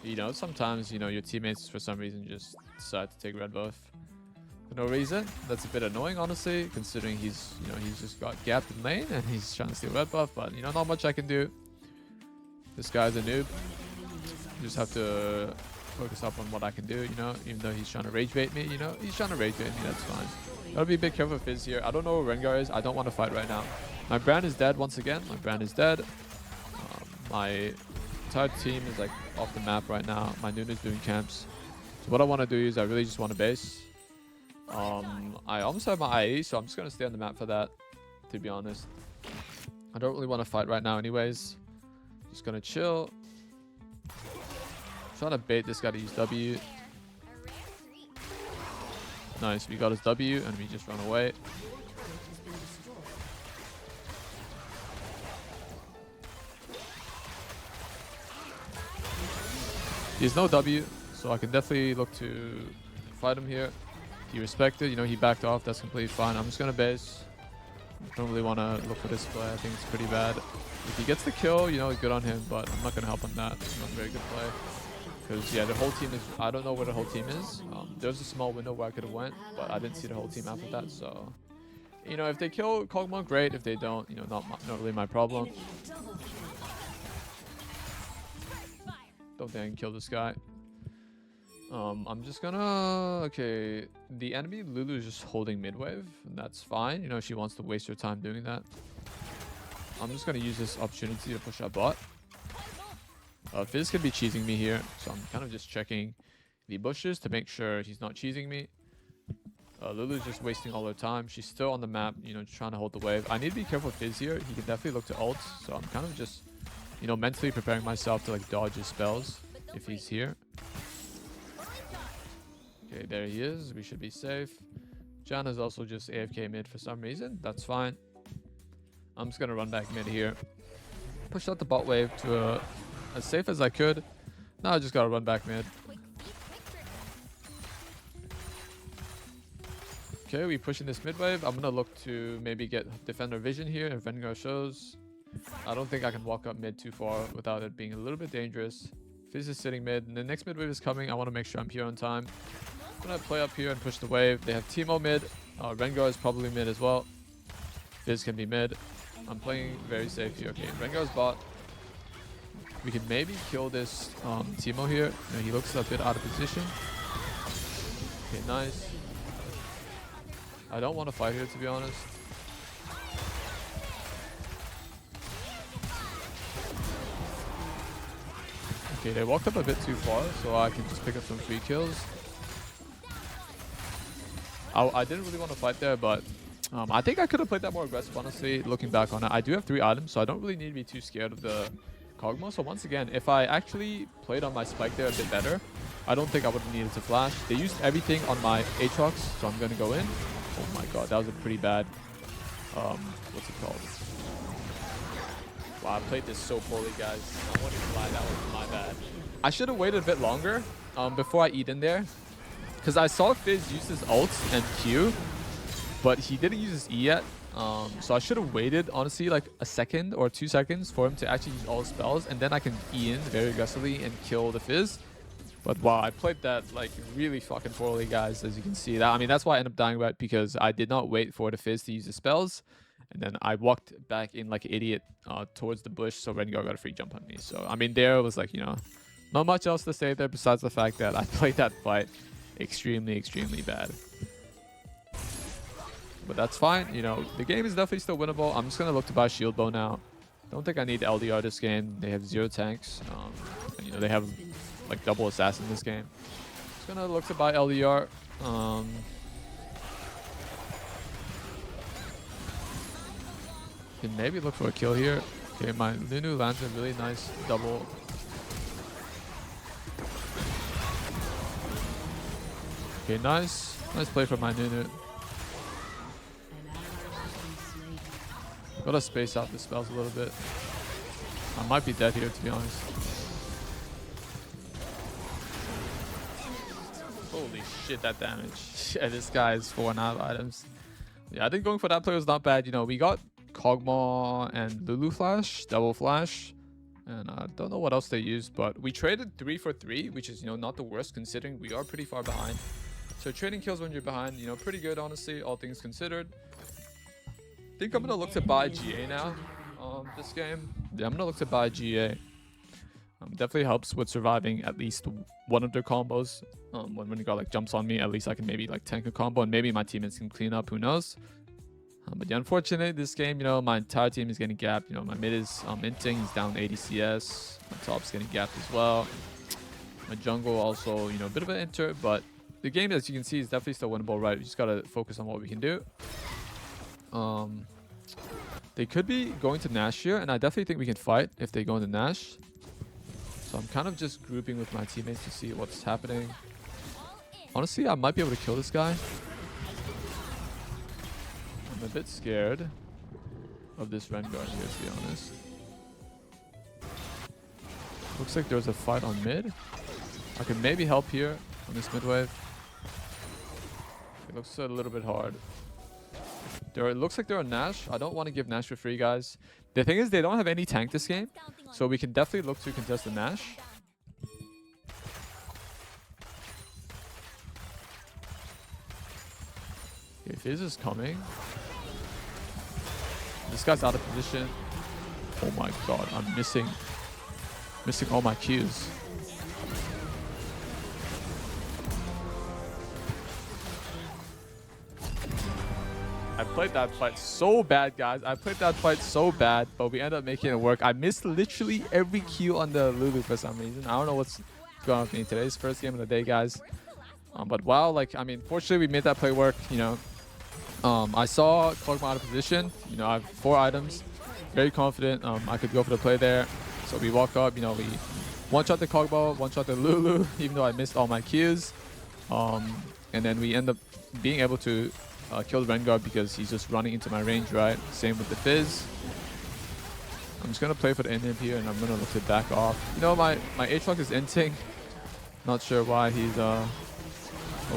you know, sometimes you know your teammates for some reason just decide to take red buff for no reason. That's a bit annoying, honestly, considering he's just got gapped in lane and he's trying to steal red buff. But you know, not much I can do. This guy's a noob. Just have to focus up on what I can do, you know, even though he's trying to rage bait me, you know, he's trying to rage bait me, that's fine. Gotta be a bit careful of Fizz here. I don't know where Rengar is. I don't want to fight right now. My brand is dead once again. My brand is dead. My entire team is like off the map right now. My Nunu's doing camps. So what I want to do is I really just want to base. I almost have my IE, so I'm just going to stay on the map for that, to be honest. I don't really want to fight right now anyways. Just going to chill. Trying to bait this guy to use W. Nice, we got his W and we just run away. He has no W, so I can definitely look to fight him here. He respected, you know, he backed off. That's completely fine. I'm just going to base. I don't really want to look for this play. I think it's pretty bad. If he gets the kill, you know, good on him, but I'm not going to help on that. It's not a very good play. Because, yeah, the whole team is... I don't know where the whole team is. There's a small window where I could have went, but I didn't see the whole team after that, so... You know, if they kill Kog'Maw, great. If they don't, you know, not really my problem. Don't think I can kill this guy. I'm just gonna... Okay, the enemy Lulu is just holding mid-wave, and that's fine. You know, she wants to waste her time doing that. I'm just gonna use this opportunity to push our bot. Fizz could be cheesing me here, so I'm kind of just checking the bushes to make sure he's not cheesing me. Lulu's just wasting all her time. She's still on the map, you know, trying to hold the wave. I need to be careful with Fizz here. He can definitely look to ult, so I'm kind of just, you know, mentally preparing myself to like dodge his spells if he's here. Okay, there he is. We should be safe. Janna's also just AFK mid for some reason. That's fine. I'm just gonna run back mid here. Push out the bot wave to as safe as I could. Now I just gotta run back mid. Okay, we pushing this mid wave. I'm gonna look to maybe get defender vision here if Rengar shows. I don't think I can walk up mid too far without it being a little bit dangerous. Fizz is sitting mid, and the next mid wave is coming. I want to make sure I'm here on time. I'm gonna play up here and push the wave. They have Teemo mid. Rengar is probably mid as well. Fizz can be mid. I'm playing very safe here. Okay, Rengar's bot. We can maybe kill this Teemo here. You know, he looks a bit out of position. Okay, nice. I don't want to fight here, to be honest. Okay, they walked up a bit too far, so I can just pick up some free kills. I didn't really want to fight there, but I think I could have played that more aggressive, honestly, looking back on it. I do have 3 items, so I don't really need to be too scared of the Kog'Maw. So once again, if I actually played on my spike there a bit better, I don't think I would have needed to flash. They used everything on my Aatrox, so I'm going to go in. Oh my god, that was a pretty bad... what's it called? Wow, I played this so poorly, guys. I won't even lie, that was my bad. I should have waited a bit longer before I eat in there. Because I saw Fizz use his ult and Q, but he didn't use his E yet. So I should have waited, honestly, like a second or 2 seconds for him to actually use all his spells. And then I can E in very aggressively and kill the Fizz. But wow, I played that like really fucking poorly, guys, as you can see. That I mean, that's why I ended up dying, right? Because I did not wait for the Fizz to use the spells. And then I walked back in like an idiot towards the bush, so Rengar got a free jump on me. So, I mean, there was like, you know, not much else to say there besides the fact that I played that fight extremely, extremely bad. But that's fine. You know, the game is definitely still winnable. I'm just going to look to buy Shield Bow now. Don't think I need LDR this game. They have 0 tanks. And, you know, they have like double assassin this game. Just going to look to buy LDR. Can maybe look for a kill here. Okay, my Nunu lands a really nice double. Okay, nice. Nice play from my Nunu. Gotta space out the spells a little bit. I might be dead here, to be honest. Holy shit, that damage. Yeah, this guy is 4.5 items. Yeah, I think going for that play was not bad. You know, we got Kog'Maw and Lulu flash, double flash. And I don't know what else they used, but we traded 3 for 3, which is, you know, not the worst considering we are pretty far behind. So trading kills when you're behind, you know, pretty good, honestly, all things considered. I think I'm going to look to buy GA now, this game. Yeah, I'm going to look to buy GA. Definitely helps with surviving at least one of their combos. When the guy like jumps on me, at least I can maybe like tank a combo and maybe my teammates can clean up, who knows. But yeah, unfortunately, this game, you know, my entire team is getting gapped. You know, my mid is inting, he's down 80 CS. My top's getting gapped as well. My jungle also, you know, a bit of an inter, but the game, as you can see, is definitely still winnable, right? We just gotta focus on what we can do. They could be going to Nash here, and I definitely think we can fight if they go into Nash. So I'm kind of just grouping with my teammates to see what's happening. Honestly, I might be able to kill this guy. I'm a bit scared of this Rengar here, to be honest. Looks like there's a fight on mid. I can maybe help here on this mid wave. It looks a little bit hard. It looks like they're on Nash. I don't want to give Nash for free, guys. The thing is, they don't have any tank this game, so we can definitely look to contest the Nash. Okay, Fizz is coming. This guy's out of position. Oh my god, I'm missing all my Qs. I played that fight so bad, guys. I played that fight so bad, but we ended up making it work. I missed literally every Q on the Lulu for some reason. I don't know what's going on with me. Today's first game of the day, guys. But wow, like, I mean, fortunately, we made that play work, you know. I saw Kog'Maw out of position. You know, I have 4 items. Very confident I could go for the play there. So we walk up, you know, we one-shot the Kog'Maw, one-shot the Lulu, even though I missed all my Qs. And then we end up being able to kill the Rengar because he's just running into my range, right? Same with the Fizz. I'm just going to play for the end here, and I'm going to look to back off. You know, my Aatrox is inting. Not sure why he's... Oh,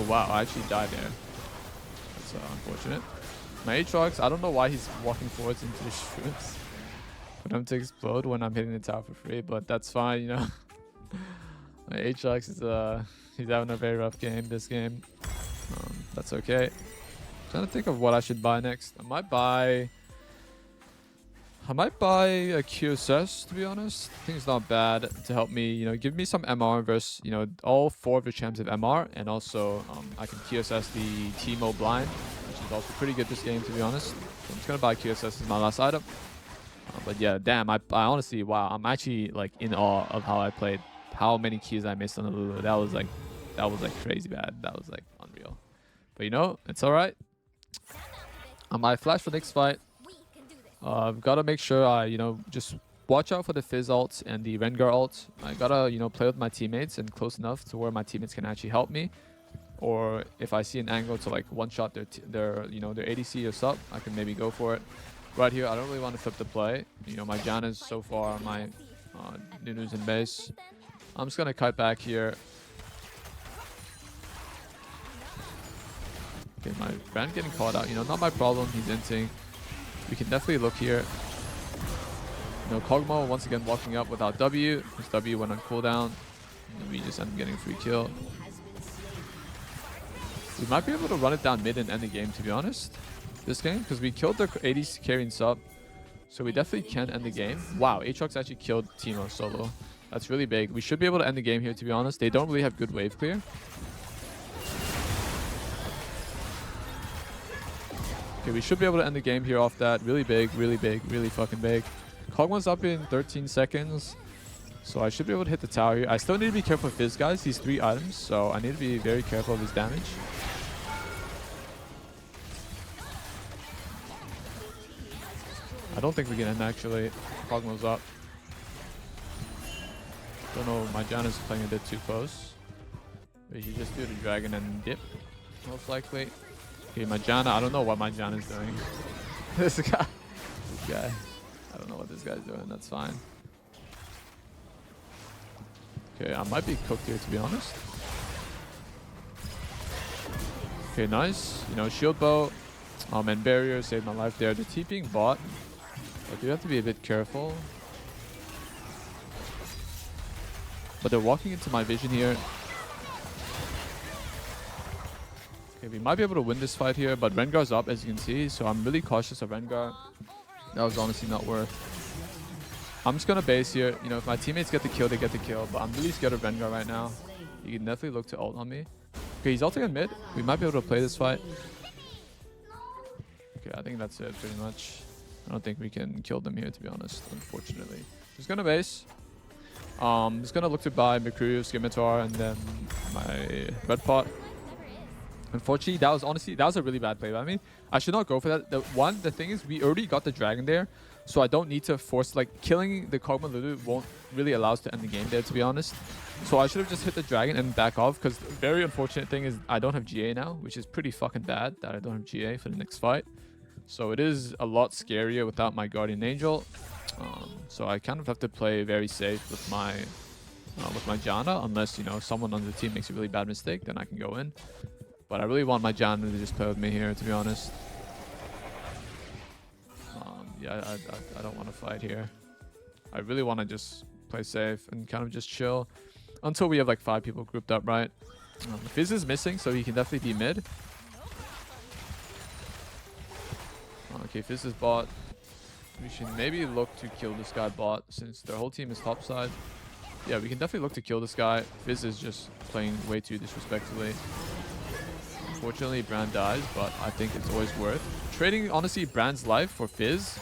wow, I actually died there. That's unfortunate. My Aatrox, I don't know why he's walking forwards into the shrooms. For him to explode when I'm hitting the tower for free, but that's fine, you know. My Aatrox is he's having a very rough game this game. That's okay. Trying to think of what I should buy next. I might buy a QSS, to be honest. I think it's not bad to help me, you know, give me some MR versus, you know, all 4 of the champs have MR, and also I can QSS the Teemo blind, which is also pretty good this game, to be honest. So I'm just gonna buy QSS as my last item. But yeah, damn, I honestly, wow, I'm actually like in awe of how I played, how many Qs I missed on the Lulu. That was like crazy bad. That was like unreal. But you know, it's all right. I might flash for the next fight. I've got to make sure I, you know, just watch out for the Fizz ult and the Rengar ult. I gotta, you know, play with my teammates and close enough to where my teammates can actually help me. Or if I see an angle to like one-shot their you know, their ADC or sub, I can maybe go for it. Right here, I don't really want to flip the play. You know, my Janna's so far on my Nunu's in base. I'm just gonna kite back here. Okay, my Brand getting caught out. You know, not my problem. He's inting. We can definitely look here. You know, Kog'Maw once again walking up without W. His W went on cooldown. And we just end up getting a free kill. We might be able to run it down mid and end the game, to be honest. This game, because we killed the AD carrying sub. So we definitely can end the game. Wow, Aatrox actually killed Teemo solo. That's really big. We should be able to end the game here, to be honest. They don't really have good wave clear. Okay, we should be able to end the game here off that. Really big, really fucking big. Kog'Maw's up in 13 seconds. So I should be able to hit the tower here. I still need to be careful with Fizz, guys. These 3 items. So I need to be very careful of his damage. I don't think we can end, actually. Kog'Maw's up. Don't know, my Janna's playing a bit too close. We should just do the dragon and dip, most likely. Okay, my Janna, I don't know what my Janna's doing. This guy. I don't know what this guy's doing, that's fine. Okay, I might be cooked here, to be honest. Okay, nice. You know, shield bow and barrier saved my life there. The TPing bot. I do have to be a bit careful. But they're walking into my vision here. Okay, we might be able to win this fight here, but Rengar's up, as you can see, so I'm really cautious of Rengar. That was honestly not worth. I'm just gonna base here. You know, if my teammates get the kill, they get the kill, but I'm really scared of Rengar right now. He can definitely look to ult on me. Okay, he's ulting on mid. We might be able to play this fight. Okay, I think that's it, pretty much. I don't think we can kill them here, to be honest, unfortunately. Just gonna base. Just gonna look to buy Mikuru, Scimitar, and then my red pot. Unfortunately, that was a really bad play. I mean, I should not go for that. The thing is, we already got the dragon there, so I don't need to force, like, killing the Kog'Maw Lulu won't really allow us to end the game there, to be honest. So I should have just hit the dragon and back off, because the very unfortunate thing is I don't have GA now, which is pretty fucking bad that I don't have GA for the next fight. So it is a lot scarier without my Guardian Angel. So I kind of have to play very safe with my Janna, unless, you know, someone on the team makes a really bad mistake, then I can go in. But I really want my Janna to just play with me here, to be honest. Yeah, I don't want to fight here. I really want to just play safe and kind of just chill until we have like 5 people grouped up, right? Fizz is missing, so he can definitely be mid. Okay, Fizz is bot. We should maybe look to kill this guy bot since their whole team is topside. Yeah, we can definitely look to kill this guy. Fizz is just playing way too disrespectfully. Unfortunately, Brand dies, but I think it's always worth. Trading, honestly, Brand's life for Fizz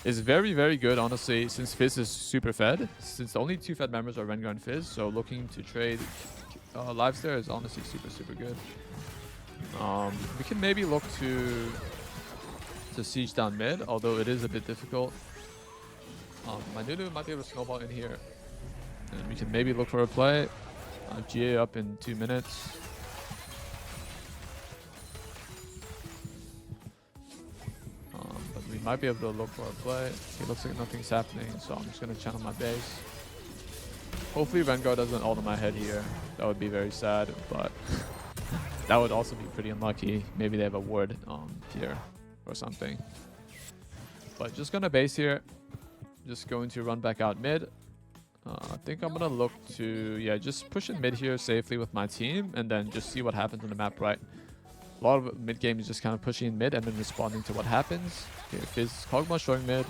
is very, very good, honestly, since Fizz is super fed. Since the only 2 fed members are Rengar and Fizz, so looking to trade lives there is honestly super, super good. We can maybe look to siege down mid, although it is a bit difficult. My Nunu might be able to snowball in here. And we can maybe look for a play. GA up in 2 minutes. But we might be able to look for a play. It looks like nothing's happening, so I'm just going to channel my base. Hopefully Rengar doesn't ult on my head here. That would be very sad, but that would also be pretty unlucky. Maybe they have a ward here or something. But just going to base here. Just going to run back out mid. I think I'm going to look to, yeah, just push in mid here safely with my team and then just see what happens on the map, right? A lot of mid game is just kind of pushing in mid and then responding to what happens. Okay, Fizz, Kog'Maw showing mid.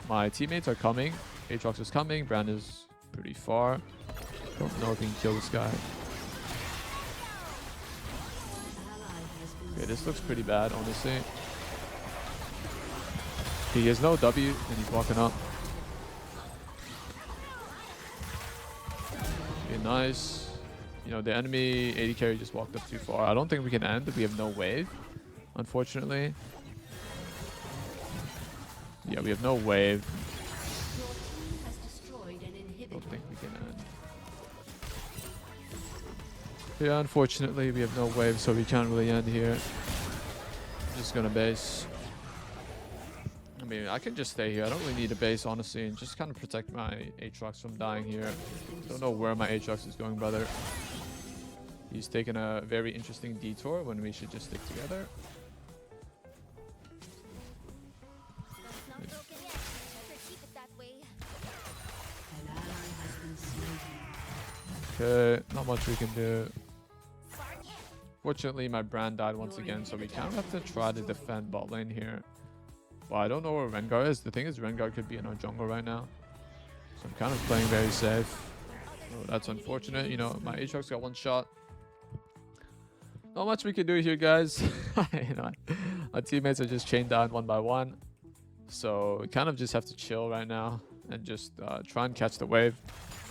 My teammates are coming. Aatrox is coming. Brand is pretty far. Don't know if we can kill this guy. Okay, this looks pretty bad, honestly. He has no W and he's walking up. Okay, nice. You know, the enemy AD carry just walked up too far. I don't think we can end. We have no wave, unfortunately. Yeah, we have no wave. Don't think we can end. Yeah, unfortunately, we have no wave, so we can't really end here. I'm just gonna base. I mean, I can just stay here. I don't really need a base, honestly, and just kind of protect my Aatrox from dying here. Don't know where my Aatrox is going, brother. He's taken a very interesting detour when we should just stick together. Okay, not much we can do. Fortunately, my Brand died once again, so we kind of have to try to defend bot lane here. But I don't know where Rengar is. The thing is, Rengar could be in our jungle right now. So I'm kind of playing very safe. Oh, that's unfortunate. You know, my Aatrox got 1 shot. Not much we can do here, guys. You know, our teammates are just chained down 1 by 1. So we kind of just have to chill right now and just try and catch the wave.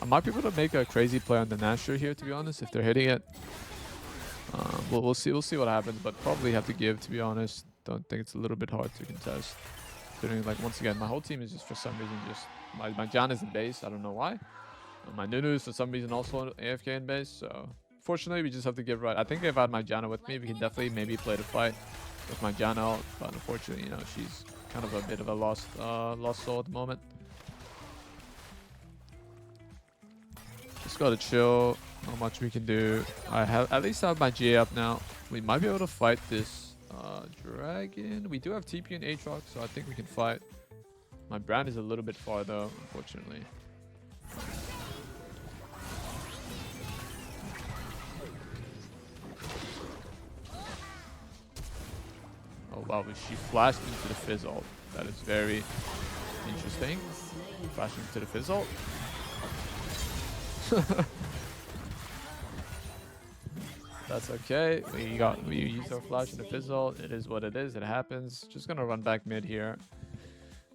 I might be able to make a crazy play on the Nashor here, to be honest, if they're hitting it. We'll see what happens, but probably have to give, to be honest. Don't think it's a little bit hard to contest. Considering, like, once again, my whole team is just for some reason just my Jan is in base. I don't know why. My Nunu is for some reason also AFK in base. So fortunately, we just have to give right. I think if I had my Janna with me, we can definitely maybe play the fight with my Janna out. But unfortunately, you know, she's kind of a bit of a lost soul at the moment. Just gotta chill. Not much we can do. I have at least have my GA up now. We might be able to fight this dragon. We do have TP and Aatrox, so I think we can fight. My Brand is a little bit far though, unfortunately. Oh wow, she flashed into the Fizz ult. That is very interesting. Flashing into the Fizz ult. That's okay. We used our flash in the Fizz ult. It is what it is. It happens. Just gonna run back mid here.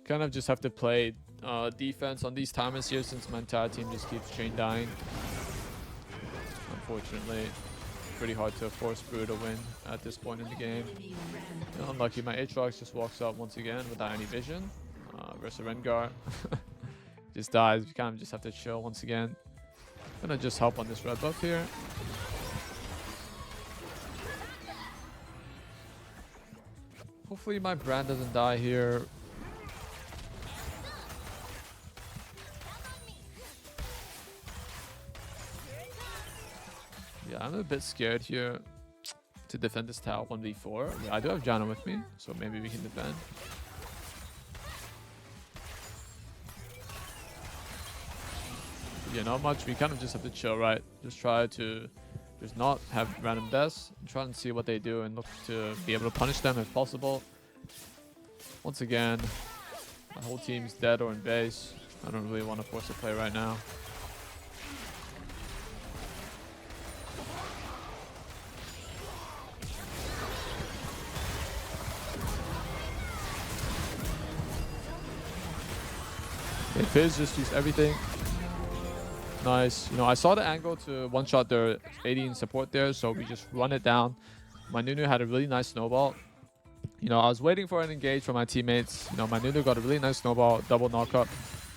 Kind of just have to play defense on these timers here since my entire team just keeps chain dying. Unfortunately, pretty hard to force Brew to win at this point in the game. Unlucky, my Aatrox just walks up once again without any vision. Versus Rengar. Just dies. We kind of just have to chill once again. Gonna just help on this red buff here. Hopefully my brand doesn't die here. Yeah, I'm a bit scared here to defend this tower 1v4. Yeah, I do have Janna with me, so maybe we can defend. Yeah, not much. We kind of just have to chill, right? Just try to just not have random deaths. Try and see what they do and look to be able to punish them if possible. Once again, my whole team's dead or in base. I don't really want to force a play right now. Okay, Fizz just used everything. Nice. You know, I saw the angle to one-shot their AD in support there, so we just run it down. My Nunu had a really nice snowball. You know, I was waiting for an engage from my teammates. You know, my Nunu got a really nice snowball, double knock-up.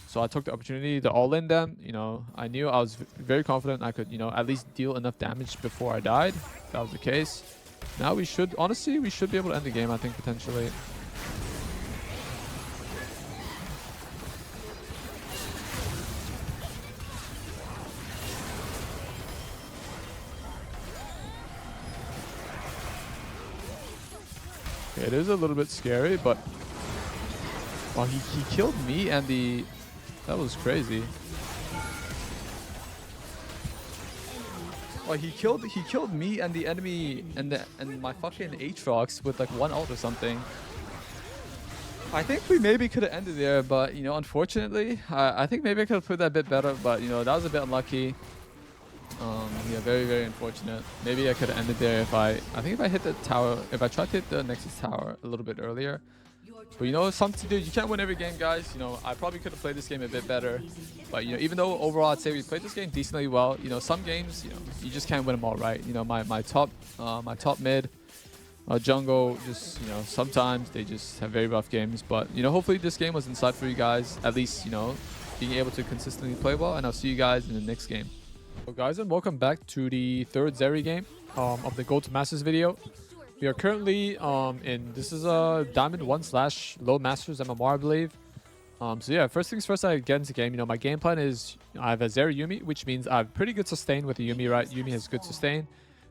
So I took the opportunity to all-in them. You know, I knew I was very confident I could, you know, at least deal enough damage before I died. If that was the case. Now we should, honestly, we should be able to end the game, I think, potentially. It is a little bit scary, but well, he killed me and that was crazy. Well, he killed me and the enemy and my fucking Aatrox with like one ult or something. I think we maybe could have ended there, but you know, unfortunately, I think maybe I could have played that a bit better, but you know, that was a bit unlucky. Yeah, very, very unfortunate. Maybe I could have ended there if I think if I hit the tower, if I tried to hit the Nexus tower a little bit earlier. But you know, something to do. You can't win every game, guys. You know, I probably could have played this game a bit better. But you know, even though overall I'd say we played this game decently well, you know, some games, you know, you just can't win them all, right? You know, my top mid, jungle, just, you know, sometimes they just have very rough games. But you know, hopefully this game was insight for you guys. At least, you know, being able to consistently play well. And I'll see you guys in the next game. So guys, and welcome back to the third Zeri game of the Gold to Masters video. We are currently this is a Diamond 1/Low Masters MMR, I believe. So yeah, first things first, I get into game. You know, my game plan is I have a Zeri Yuumi, which means I have pretty good sustain with the Yuumi, right? Yuumi has good sustain,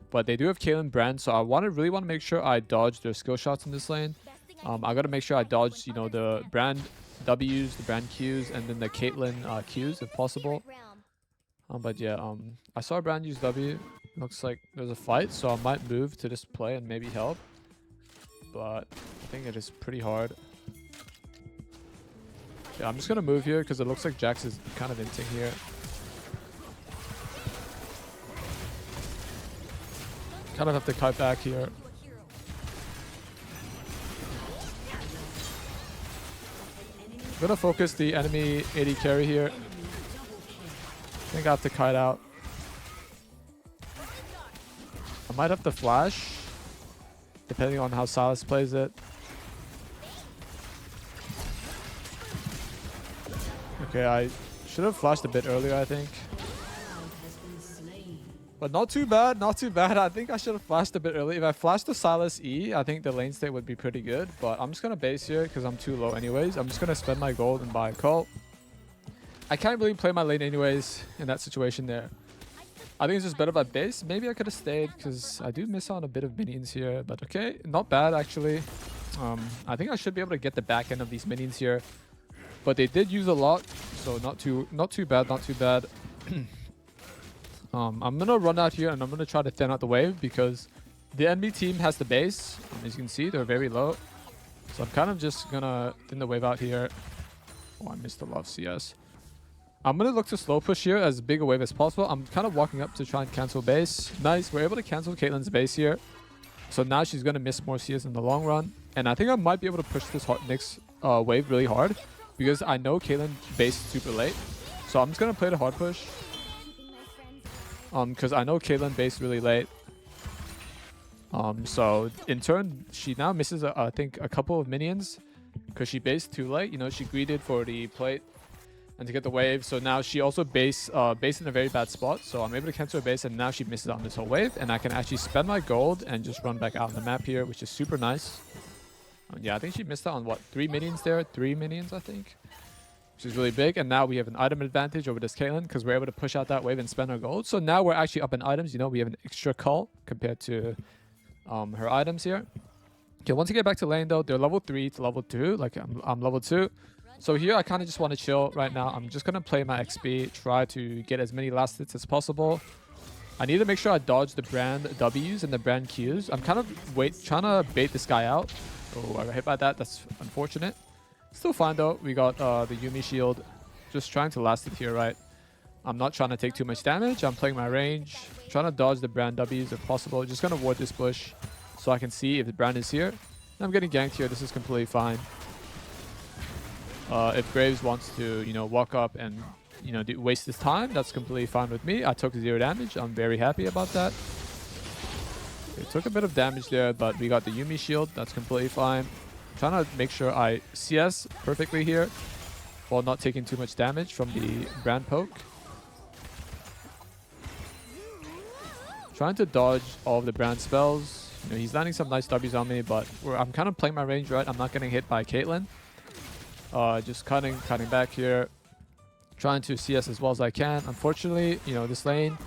but they do have Caitlyn Brand, so I really want to make sure I dodge their skill shots in this lane. I got to make sure I dodge, you know, the Brand W's, the Brand Q's, and then the Caitlyn Q's if possible. But yeah, I saw Brand use W. Looks like there's a fight, so I might move to this play and maybe help. But I think it is pretty hard. Yeah, I'm just gonna move here because it looks like Jax is kind of inting here. Kind of have to kite back here. I'm gonna focus the enemy AD carry here. I think I have to kite out. I might have to flash, depending on how Silas plays it. Okay, I should have flashed a bit earlier, I think. But not too bad, not too bad. I think I should have flashed a bit early. If I flashed the Silas E, I think the lane state would be pretty good. But I'm just going to base here because I'm too low anyways. I'm just going to spend my gold and buy a cult. I can't really play my lane anyways in that situation there. I think it's just better if I base. Maybe I could have stayed because I do miss on a bit of minions here. But okay, not bad actually. I think I should be able to get the back end of these minions here. But they did use a lot, so not too bad, not too bad. I'm gonna run out here and I'm gonna try to thin out the wave because the enemy team has the base. As you can see, they're very low. So I'm kind of just gonna thin the wave out here. Oh, I missed a lot of CS. I'm gonna look to slow push here as big a wave as possible. I'm kind of walking up to try and cancel base. Nice, we're able to cancel Caitlyn's base here. So now she's gonna miss more CS in the long run. And I think I might be able to push this next wave really hard because I know Caitlyn based super late. So I'm just gonna play the hard push. Because I know Caitlyn based really late. So in turn, she now misses I think a couple of minions because she based too late. You know, she greeted for the plate and to get the wave. So now she also based in a very bad spot. So I'm able to cancel her base and now she misses on this whole wave. And I can actually spend my gold and just run back out on the map here, which is super nice. Yeah, I think she missed out on what, 3 minions there? 3 minions, I think. Which is really big. And now we have an item advantage over this Caitlyn because we're able to push out that wave and spend our gold. So now we're actually up in items. You know, we have an extra call compared to her items here. Okay, once you get back to lane though, they're level 3 to level 2. Like I'm level 2. So here I kind of just want to chill right now. I'm just going to play my XP, try to get as many last hits as possible. I need to make sure I dodge the brand W's and the brand Q's. I'm kind of trying to bait this guy out. Oh, I got hit by that. That's unfortunate. Still fine though. We got the Yuumi shield. Just trying to last it here, right? I'm not trying to take too much damage. I'm playing my range. Trying to dodge the brand W's if possible. Just going to ward this bush so I can see if the brand is here. I'm getting ganked here. This is completely fine. If Graves wants to, you know, walk up and, you know, waste his time, that's completely fine with me. I took 0 damage. I'm very happy about that. It took a bit of damage there, but we got the Yuumi shield. That's completely fine. Trying to make sure I CS perfectly here while not taking too much damage from the brand poke. Trying to dodge all of the brand spells. You know, he's landing some nice W's on me, but I'm kind of playing my range right. I'm not getting hit by Caitlyn. Just cutting back here. Trying to CS as well as I can. Unfortunately, you know, this lane,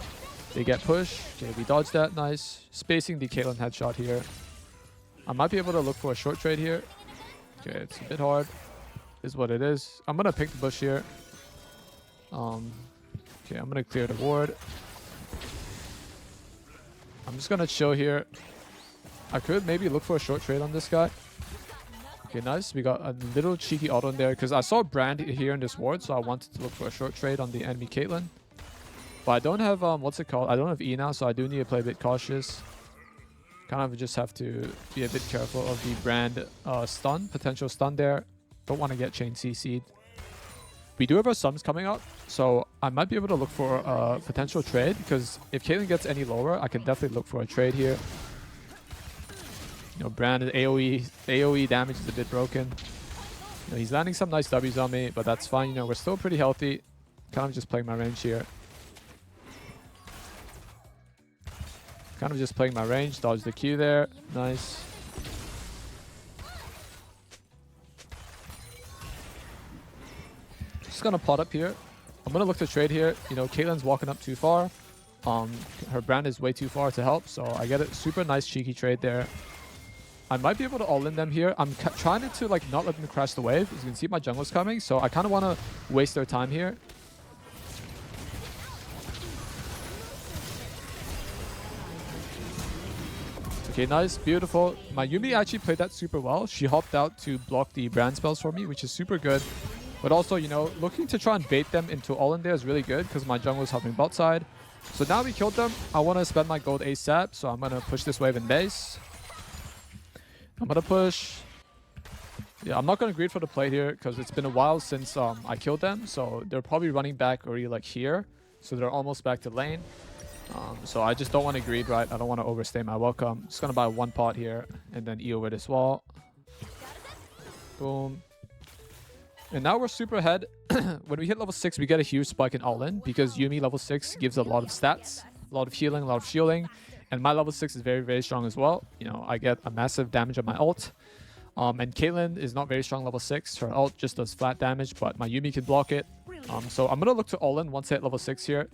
they get pushed. Okay, we dodged that. Nice. Spacing the Caitlyn headshot here. I might be able to look for a short trade here. Okay, it's a bit hard. Is what it is. I'm going to pick the bush here. Okay, I'm going to clear the ward. I'm just going to chill here. I could maybe look for a short trade on this guy. Okay, nice. We got a little cheeky auto in there because I saw Brand here in this ward, so I wanted to look for a short trade on the enemy Caitlyn. But I don't have, what's it called? I don't have E now, so I do need to play a bit cautious. Kind of just have to be a bit careful of the Brand stun, potential stun there. Don't want to get chain CC'd. We do have our sums coming up, so I might be able to look for a potential trade because if Caitlyn gets any lower, I can definitely look for a trade here. You know, Brand AoE damage is a bit broken. You know, he's landing some nice W's on me, but that's fine. You know, we're still pretty healthy. Kind of just playing my range here. Kind of just playing my range. Dodge the Q there. Nice. Just gonna plot up here. I'm gonna look to trade here. You know, Caitlyn's walking up too far. Her Brand is way too far to help, so I get a super nice cheeky trade there. I might be able to all-in them here. I'm trying to like not let them crash the wave. As you can see, my jungle's coming, so I kind of want to waste their time here. Okay, nice, beautiful. My Yuumi actually played that super well. She hopped out to block the brand spells for me, which is super good. But also, you know, looking to try and bait them into all-in there is really good because my jungle is helping bot side. So now we killed them. I want to spend my gold ASAP, so I'm going to push this wave in base. I'm going to push. Yeah, I'm not going to greed for the play here because it's been a while since I killed them. So they're probably running back already like here. So they're almost back to lane. So I just don't want to greed, right? I don't want to overstay my welcome. Just going to buy one pot here and then E over this wall. Boom. And now we're super ahead. When we hit level 6, we get a huge spike in all-in because Yuumi level 6 gives a lot of stats, a lot of healing, a lot of shielding. And my level 6 is very, very strong as well. You know, I get a massive damage on my ult. And Caitlyn is not very strong level 6. Her ult just does flat damage, but my Yuumi can block it. So I'm going to look to all-in once I hit level 6 here.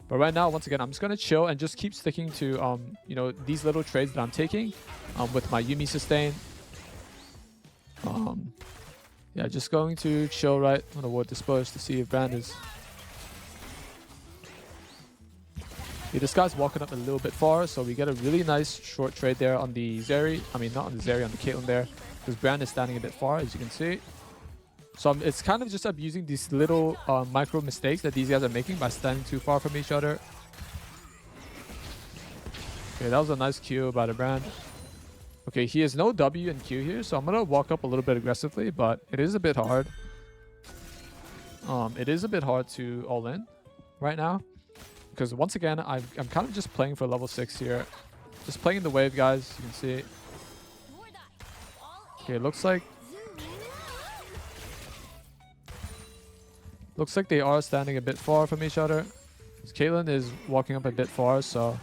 But right now, once again, I'm just going to chill and just keep sticking to, you know, these little trades that I'm taking with my Yuumi sustain. Yeah, just going to chill, right? I'm going to ward this bush to see if Brand is... Yeah, this guy's walking up a little bit far, so we get a really nice short trade there on the Zeri. I mean, not on the Zeri, on the Caitlyn there. Because Brand is standing a bit far, as you can see. So it's kind of just abusing these little micro mistakes that these guys are making by standing too far from each other. Okay, that was a nice Q by the Brand. Okay, he has no W and Q here, so I'm going to walk up a little bit aggressively, but it is a bit hard. It is a bit hard to all in right now. Because once again, I'm kind of just playing for level 6 here. Just playing the wave, guys. You can see. Okay, it looks like they are standing a bit far from each other. Caitlyn is walking up a bit far, so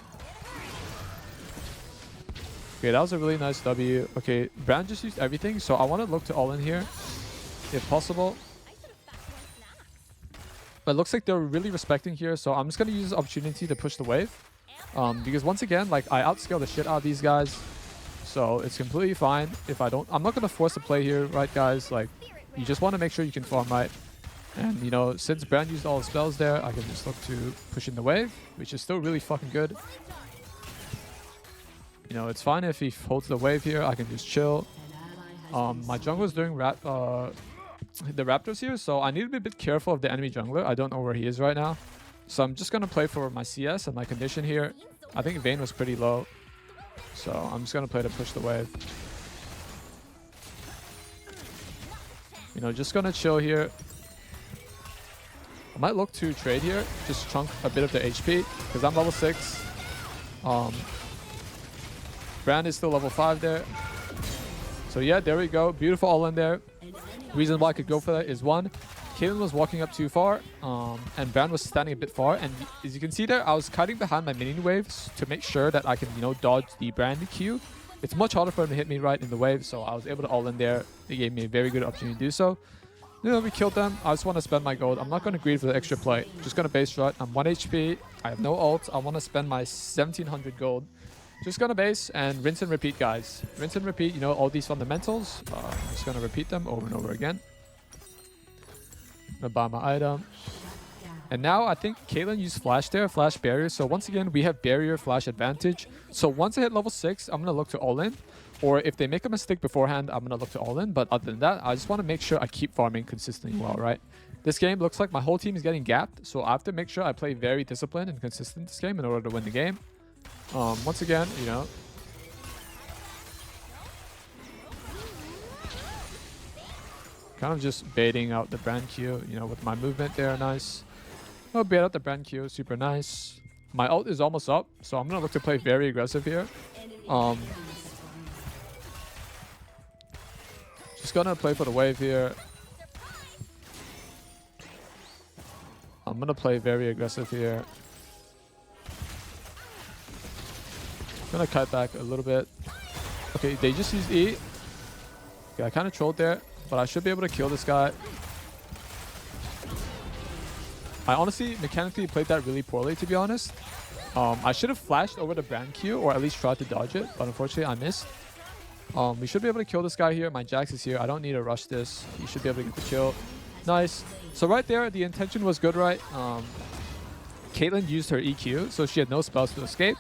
Okay, that was a really nice W. Okay, Brand just used everything, so I want to look to all in here, if possible. But it looks like they're really respecting here, so I'm just going to use this opportunity to push the wave. Because once again, like, I outscale the shit out of these guys, so it's completely fine if I don't. I'm not going to force a play here, right, guys? Like, you just want to make sure you can farm right. And, you know, since Brand used all the spells there, I can just look to push in the wave, which is still really fucking good. You know, it's fine if he holds the wave here. I can just chill. My jungler's doing the Raptors here, so I need to be a bit careful of the enemy jungler. I don't know where he is right now. So I'm just going to play for my CS and my condition here. I think Vayne was pretty low. So I'm just going to play to push the wave. You know, just going to chill here. I might look to trade here. Just chunk a bit of the HP because I'm level 6. Brand is still level 5 there. So yeah, there we go. Beautiful all in there. Reason why I could go for that is one, Caitlyn was walking up too far, and Brand was standing a bit far. And as you can see there, I was cutting behind my minion waves to make sure that I can, you know, dodge the Brand Q. It's much harder for him to hit me right in the wave, so I was able to all in there. It gave me a very good opportunity to do so. You know, we killed them. I just want to spend my gold. I'm not going to greed for the extra play. Just going to base shot. I'm 1 HP. I have no ult. I want to spend my 1700 gold. Just going to base and rinse and repeat, guys. Rinse and repeat, you know, all these fundamentals. I'm just going to repeat them over and over again. I'm going to buy my item. And now I think Caitlyn used flash there, flash barrier. So once again, we have barrier flash advantage. So once I hit level 6, I'm going to look to all in. Or if they make a mistake beforehand, I'm going to look to all in. But other than that, I just want to make sure I keep farming consistently well, right? This game looks like my whole team is getting gapped. So I have to make sure I play very disciplined and consistent this game in order to win the game. Once again, you know, kind of just baiting out the Brand Q, you know, with my movement there. Nice. I'll bait out the Brand Q. Super nice. My ult is almost up, so I'm going to look to play very aggressive here. Just going to play for the wave here. I'm going to play very aggressive here. Gonna cut back a little bit. Okay, they just used E. Okay, I kind of trolled there, but I should be able to kill this guy. I honestly mechanically played that really poorly, to be honest. I should have flashed over the Brand Q, or at least tried to dodge it, but unfortunately I missed. We should be able to kill this guy here. My Jax is here. I don't need to rush this. He should be able to get the kill. Nice. So right there, the intention was good, right? Caitlyn used her EQ, so she had no spells to escape.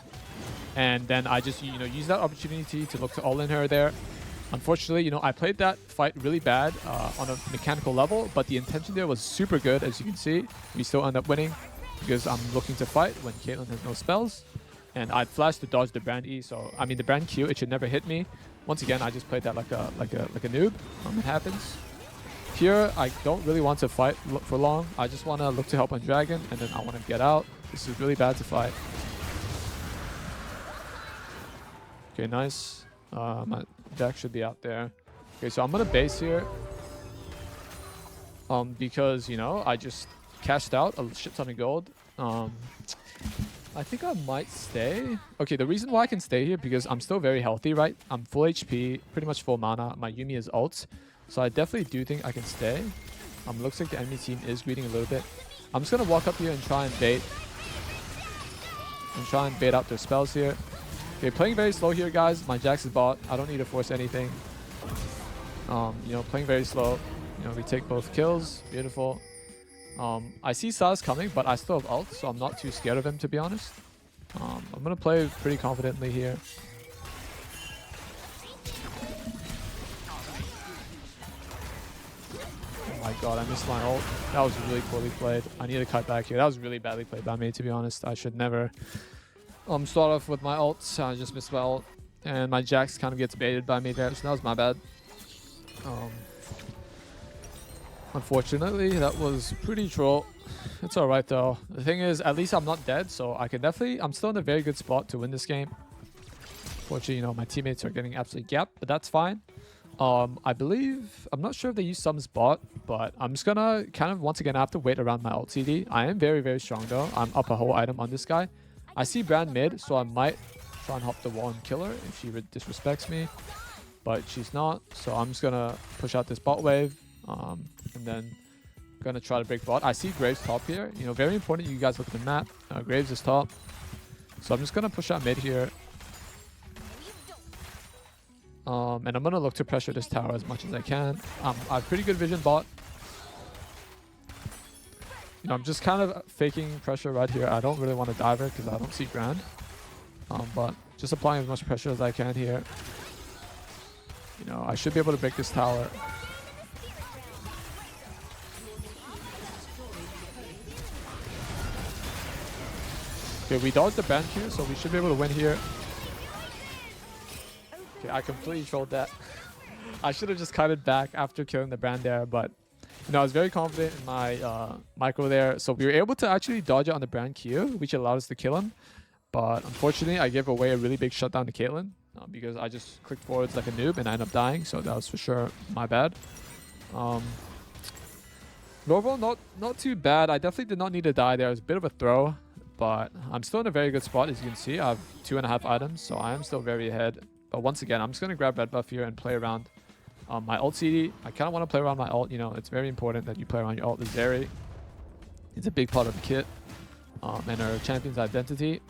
And then I just, you know, used that opportunity to look to all in her there. Unfortunately, you know, I played that fight really bad on a mechanical level, but the intention there was super good, as you can see. We still end up winning because I'm looking to fight when Caitlyn has no spells. And I flashed to dodge the Brand E, so, I mean, the Brand Q, it should never hit me. Once again, I just played that like a noob. It happens. Here, I don't really want to fight for long. I just want to look to help on Dragon, and then I want to get out. This is really bad to fight. Okay, nice. My deck should be out there. Okay, so I'm going to base here. Because, you know, I just cashed out a shit ton of gold. I think I might stay. Okay, the reason why I can stay here, because I'm still very healthy, right? I'm full HP, pretty much full mana. My Yuumi is ult. So I definitely do think I can stay. Looks like the enemy team is greeding a little bit. I'm just going to walk up here and try and bait. And try and bait out their spells here. Okay, playing very slow here, guys. My Jax is bot. I don't need to force anything. You know, playing very slow. You know, we take both kills. Beautiful. I see Saz coming, but I still have ult, so I'm not too scared of him, to be honest. I'm going to play pretty confidently here. Oh my god, I missed my ult. That was really poorly played. I need to cut back here. That was really badly played by me, to be honest. I should never start off with my ult. I just missed my ult. And my Jax kind of gets baited by me there, so that was my bad. Unfortunately, that was pretty troll. It's alright though. The thing is, at least I'm not dead, so I can definitely... I'm still in a very good spot to win this game. Unfortunately, you know, my teammates are getting absolutely gapped, but that's fine. I believe... I'm not sure if they use some bot, but I'm just gonna kind of, once again, I have to wait around my ult CD. I am very, very strong though. I'm up a whole item on this guy. I see Brand mid, so I might try and hop the wall and kill her if she disrespects me. But she's not, so I'm just gonna push out this bot wave, and then gonna try to break bot. I see Graves top here. You know, very important you guys look at the map. Graves is top. So I'm just gonna push out mid here. And I'm gonna look to pressure this tower as much as I can. I have pretty good vision bot. You know, I'm just kind of faking pressure right here. I don't really want to dive her because I don't see Grand. But just applying as much pressure as I can here. You know, I should be able to break this tower. Okay, we dodged the Brand Q, so we should be able to win here. Okay, I completely trolled that. I should have just cut it back after killing the Brand there, but you know, I was very confident in my micro there. So we were able to actually dodge it on the Brand Q, which allowed us to kill him. But unfortunately, I gave away a really big shutdown to Caitlyn because I just clicked forwards like a noob and I ended up dying. So that was for sure my bad. Overall, not too bad. I definitely did not need to die there. It was a bit of a throw, but I'm still in a very good spot. As you can see, I have 2.5 items, so I am still very ahead. But once again, I'm just going to grab red buff here and play around my ult CD. I kind of want to play around my ult. You know, it's very important that you play around your ult. The Zeri, it's a big part of the kit and our champion's identity.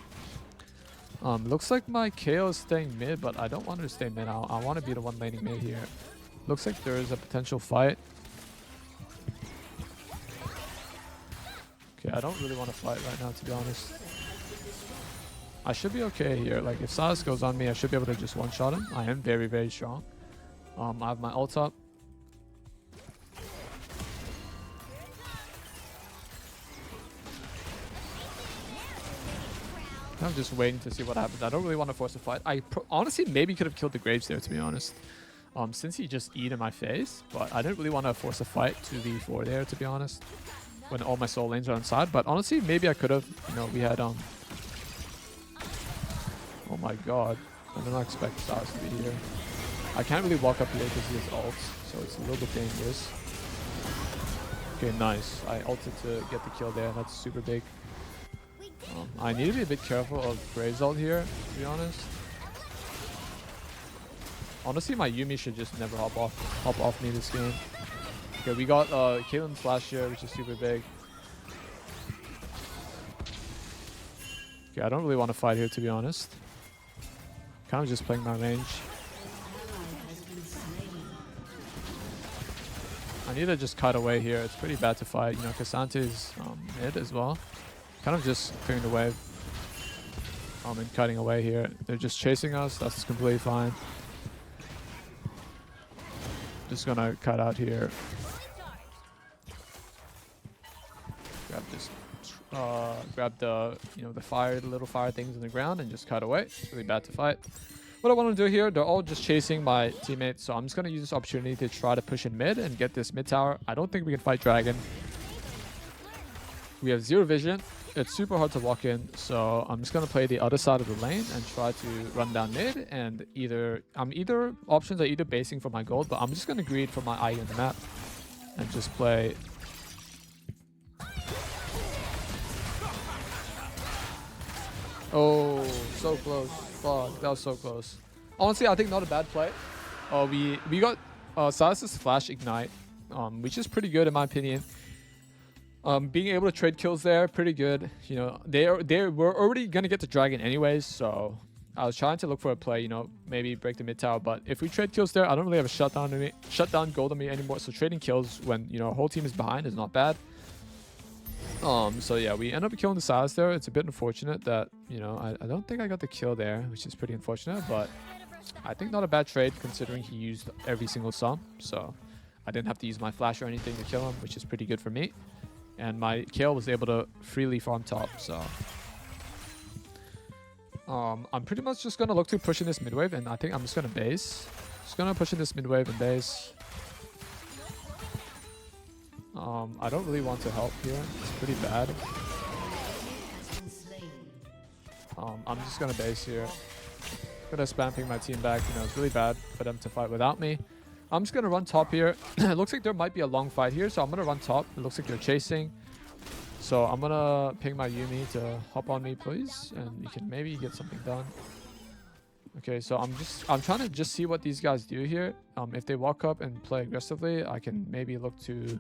Looks like my KO is staying mid, but I don't want her to stay mid. I want to be the one laning mid here. Looks like there is a potential fight. Okay, I don't really want to fight right now, to be honest. I should be okay here. Like, if Silas goes on me, I should be able to just one-shot him. I am very, very strong. I have my ult up. I'm just waiting to see what happens. I don't really want to force a fight. I honestly maybe could have killed the Graves there, to be honest. Since he just eat in my face. But I didn't really want to force a fight 2v4 there, to be honest. When all my soul lanes are on side. But honestly, maybe I could have. You know, we had... Oh my god. I did not expect Stars to be here. I can't really walk up here because he has ults. So it's a little bit dangerous. Okay, nice. I ulted to get the kill there. That's super big. I need to be a bit careful of Graves ult here, to be honest. Honestly, my Yuumi should just never hop off me this game. Okay, we got Caitlyn's flash here, which is super big. Okay, I don't really want to fight here, to be honest. Kind of just playing my range. I need to just cut away here. It's pretty bad to fight. You know, Cassante's mid as well. Kind of just clearing the wave. And cutting away here. They're just chasing us. That's completely fine. Just gonna cut out here. Grab this. Grab the the little fire things in the ground and just cut away. It's really bad to fight. What I want to do here, they're all just chasing my teammates, so I'm just gonna use this opportunity to try to push in mid and get this mid tower. I don't think we can fight Dragon. We have 0 vision. It's super hard to walk in, so I'm just gonna play the other side of the lane and try to run down mid. And options are either basing for my gold, but I'm just gonna greed for my eye in the map and just play. Oh, so close. Fuck, that was so close. Honestly, I think not a bad play. We got Silas's flash ignite, which is pretty good in my opinion. Being able to trade kills there, pretty good. You know, they were already gonna get the dragon anyways, so I was trying to look for a play. You know, maybe break the mid tower. But if we trade kills there, I don't really have a shutdown gold on me anymore. So trading kills when our whole team is behind is not bad. So yeah, we end up killing the Silas there. It's a bit unfortunate that I don't think I got the kill there, which is pretty unfortunate. But I think not a bad trade considering he used every single sum. So I didn't have to use my flash or anything to kill him, which is pretty good for me. And my KO was able to freely farm top, so I'm pretty much just gonna look to push in this mid wave, and I think I'm just gonna base. Just gonna push in this mid wave and base. I don't really want to help here. It's pretty bad. I'm just gonna base here. Gonna spam ping my team back. It's really bad for them to fight without me. I'm just going to run top here. It looks like there might be a long fight here, so I'm going to run top. It looks like they're chasing. So I'm going to ping my Yuumi to hop on me, please. And we can maybe get something done. Okay, so I'm trying to just see what these guys do here. If they walk up and play aggressively, I can maybe look to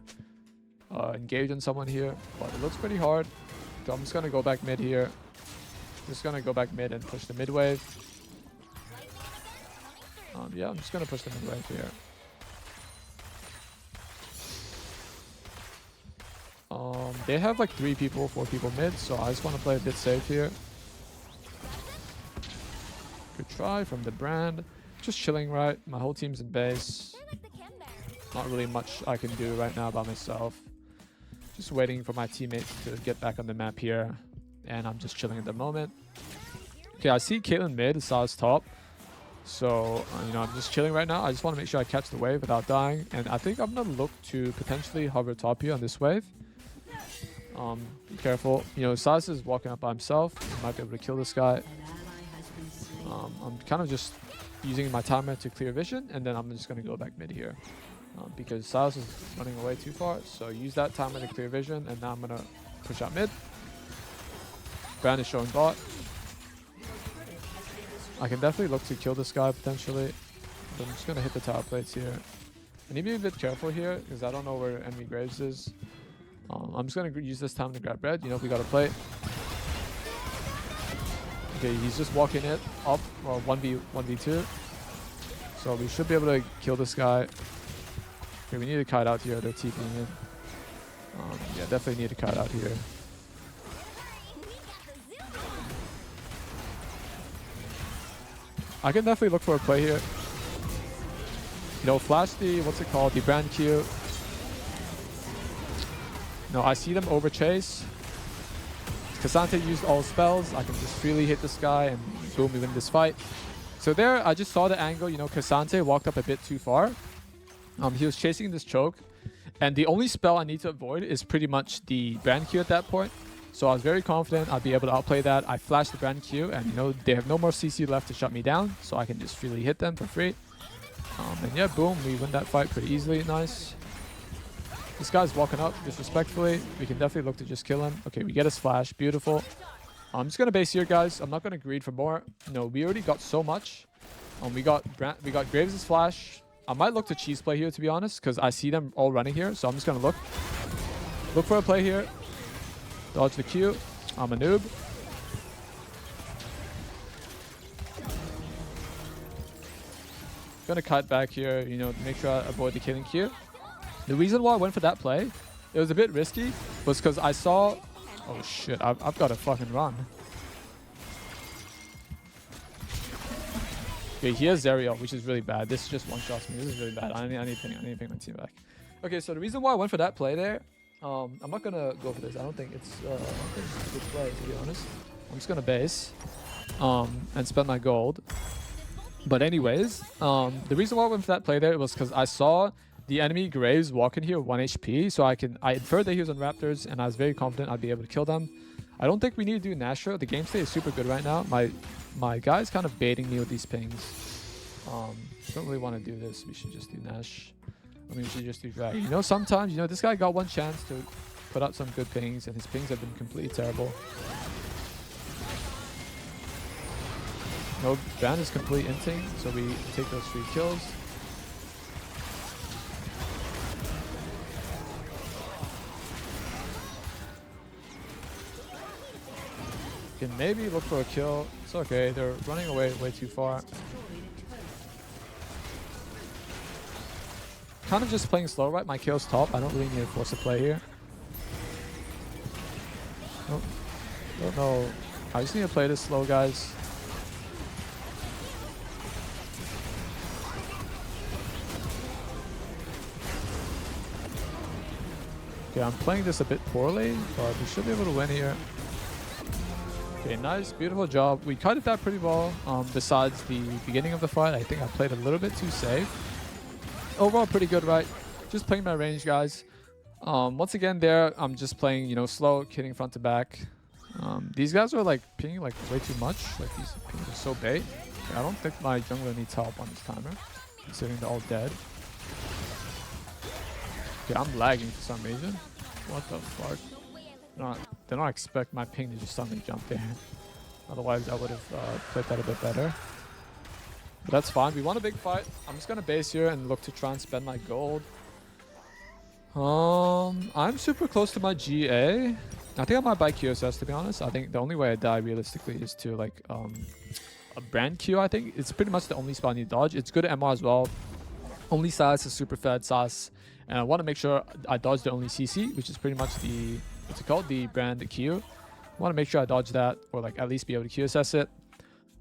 engage on someone here, but it looks pretty hard. So I'm just gonna go back mid here. Just gonna go back mid and push the mid wave. Yeah, I'm just gonna push the mid wave here. They have like 3 people, 4 people mid, so I just want to play a bit safe here. Good try from the brand. Just chilling, right? My whole team's in base. Not really much I can do right now by myself. Just waiting for my teammates to get back on the map here. And I'm just chilling at the moment. Okay, I see Caitlyn mid, Sa's top. So, you know, I'm just chilling right now. I just want to make sure I catch the wave without dying. And I think I'm going to look to potentially hover top here on this wave. Be careful. You know, Saz is walking up by himself. He might be able to kill this guy. I'm kind of just using my timer to clear vision. And then I'm just going to go back mid here. Because Saz is running away too far. So use that timer to clear vision. And now I'm going to push out mid. Brand is showing bot. I can definitely look to kill this guy potentially. But I'm just going to hit the tower plates here. I need to be a bit careful here because I don't know where enemy Graves is. I'm just going to use this time to grab red. You know, we got to play. Okay, he's just walking it up. Well, 1v2. So we should be able to kill this guy. Okay, we need to kite out here. They're TPing in. Yeah, definitely need to kite out here. I can definitely look for a play here. You know, flash the, what's it called? The brand Q. No, I see them over chase. Cassante used all spells. I can just freely hit this guy and boom, we win this fight. So there, I just saw the angle. You know, Cassante walked up a bit too far. He was chasing this choke. And the only spell I need to avoid is pretty much the brand Q at that point. So I was very confident I'd be able to outplay that. I flashed the brand Q and, you know, they have no more CC left to shut me down. So I can just freely hit them for free. And yeah, boom, we win that fight pretty easily. Nice. This guy's walking up disrespectfully. We can definitely look to just kill him. Okay, we get his flash. Beautiful. I'm just going to base here, guys. I'm not going to greed for more. No, we already got so much. We got Graves' flash. I might look to cheese play here, to be honest, because I see them all running here. So I'm just going to look for a play here. Dodge the Q. I'm a noob. Gonna cut back here, you know, to make sure I avoid the killing Q. The reason why I went for that play, it was a bit risky, was because I saw... Oh shit, I've got to fucking run. Okay, he has Zeri, which is really bad. This just one-shots me. This is really bad. I need to ping my team back. Okay, so the reason why I went for that play there, I'm not gonna go for this. I don't think it's a good play, to be honest. I'm just gonna base and spend my gold. But anyways, the reason why I went for that play there was because I saw the enemy Graves walking here 1 HP, so I inferred that he was on Raptors, and I was very confident I'd be able to kill them. I don't think we need to do Nashor. The game state is super good right now. My guy's kind of baiting me with these pings. Don't really want to do this. We should just do Nash. I mean, we should just do drag. You know, sometimes, you know, this guy got one chance to put out some good pings, and his pings have been completely terrible. No, Ban is complete inting, so we take those 3 kills. Can maybe look for a kill. It's okay, they're running away way too far. Kind of just playing slow, right? My kill's top. I don't really need to force a play here. Nope. Don't know. I just need to play this slow, guys. Okay, I'm playing this a bit poorly, but we should be able to win here. Okay, nice, beautiful job. We cut it that pretty well. Besides the beginning of the fight, I think I played a little bit too safe. Overall, pretty good, right? Just playing my range, guys. Once again, there, I'm just playing, you know, slow, hitting front to back. These guys are like pinging like way too much. Like these pings are so bait. Okay, I don't think my jungler needs help on this timer, considering they're all dead. Okay, I'm lagging for some reason. What the fuck? Did not expect my ping to just suddenly jump there. Otherwise, I would have played that a bit better. But that's fine. We want a big fight. I'm just gonna base here and look to try and spend my gold. I'm super close to my GA. I think I might buy QSS, to be honest. I think the only way I die realistically is to like a brand Q. I think it's pretty much the only spot I need to dodge. It's good at MR as well. Only Silas is super fed Silas, and I want to make sure I dodge the only CC, which is pretty much the what's it called, the brand Q. I want to make sure I dodge that, or like at least be able to QSS it.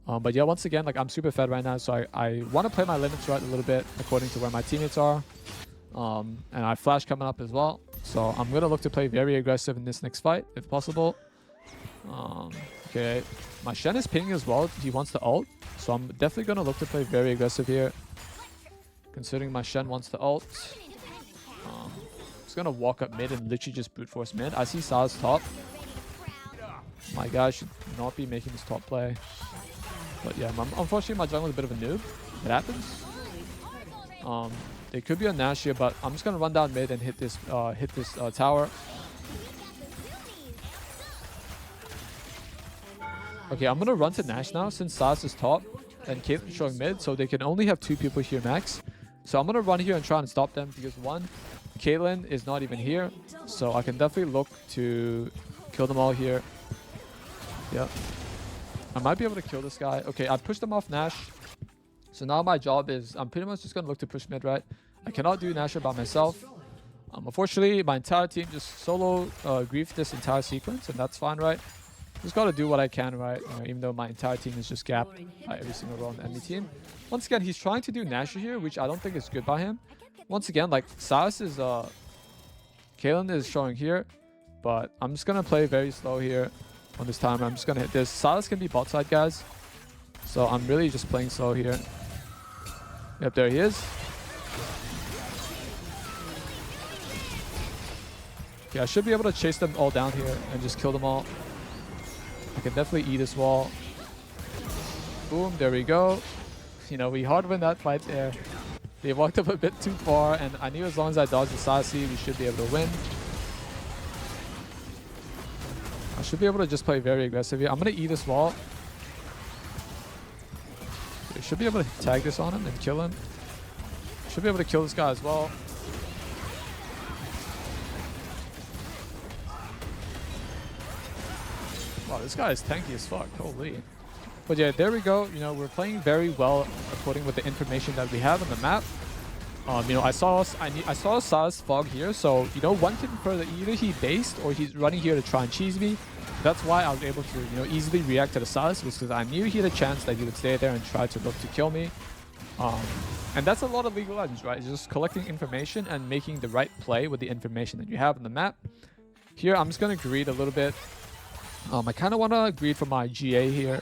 But yeah, once again, like I'm super fed right now, so I want to play my limits right a little bit according to where my teammates are. And I have flash coming up as well, so I'm gonna look to play very aggressive in this next fight if possible. Okay, my Shen is pinging as well. He wants to ult, so I'm definitely gonna look to play very aggressive here, considering my Shen wants to ult. I'm just gonna walk up mid and literally just brute force mid. I see Sa's top. My guy should not be making this top play, but yeah, unfortunately my jungle is a bit of a noob. It happens. They could be on Nash here, but I'm just gonna run down mid and hit this tower. Okay, I'm gonna run to Nash now since Sas is top and Caitlyn's showing mid, so they can only have 2 people here max. So I'm gonna run here and try and stop them because one, Caitlyn is not even here, so I can definitely look to kill them all here. Yeah, I might be able to kill this guy. Okay, I pushed them off Nash. So now my job is, I'm pretty much just going to look to push mid, right? I cannot do Nasher by myself. Unfortunately, my entire team just solo griefed this entire sequence, and that's fine, right? Just got to do what I can, right? You know, even though my entire team is just gapped by every single role on the enemy team. Once again, he's trying to do Nasher here, which I don't think is good by him. Once again, like, Sass is, Kaylin is showing here, but I'm just going to play very slow here on this timer. I'm just going to hit this. Sass can be bot side, guys. So I'm really just playing slow here. Yep, there he is. Okay, I should be able to chase them all down here and just kill them all. I can definitely eat this wall. Boom, there we go. You know, we hard win that fight there. They walked up a bit too far, and I knew as long as I dodged the Sassy, we should be able to win. I should be able to just play very aggressive here. I'm going to eat this wall. Should be able to tag this on him and kill him. Should be able to kill this guy as well. Wow, this guy is tanky as fuck. Holy. But yeah, there we go. You know, we're playing very well according with the information that we have on the map. You know, I saw Saz fog here, so you know, one can infer that either he based or he's running here to try and cheese me. That's why I was able to, you know, easily react to the Silas, because I knew he had a chance that he would stay there and try to look to kill me. And that's a lot of League of Legends, right? It's just collecting information and making the right play with the information that you have on the map. Here, I'm just going to greed a little bit. I kind of want to greed for my GA here.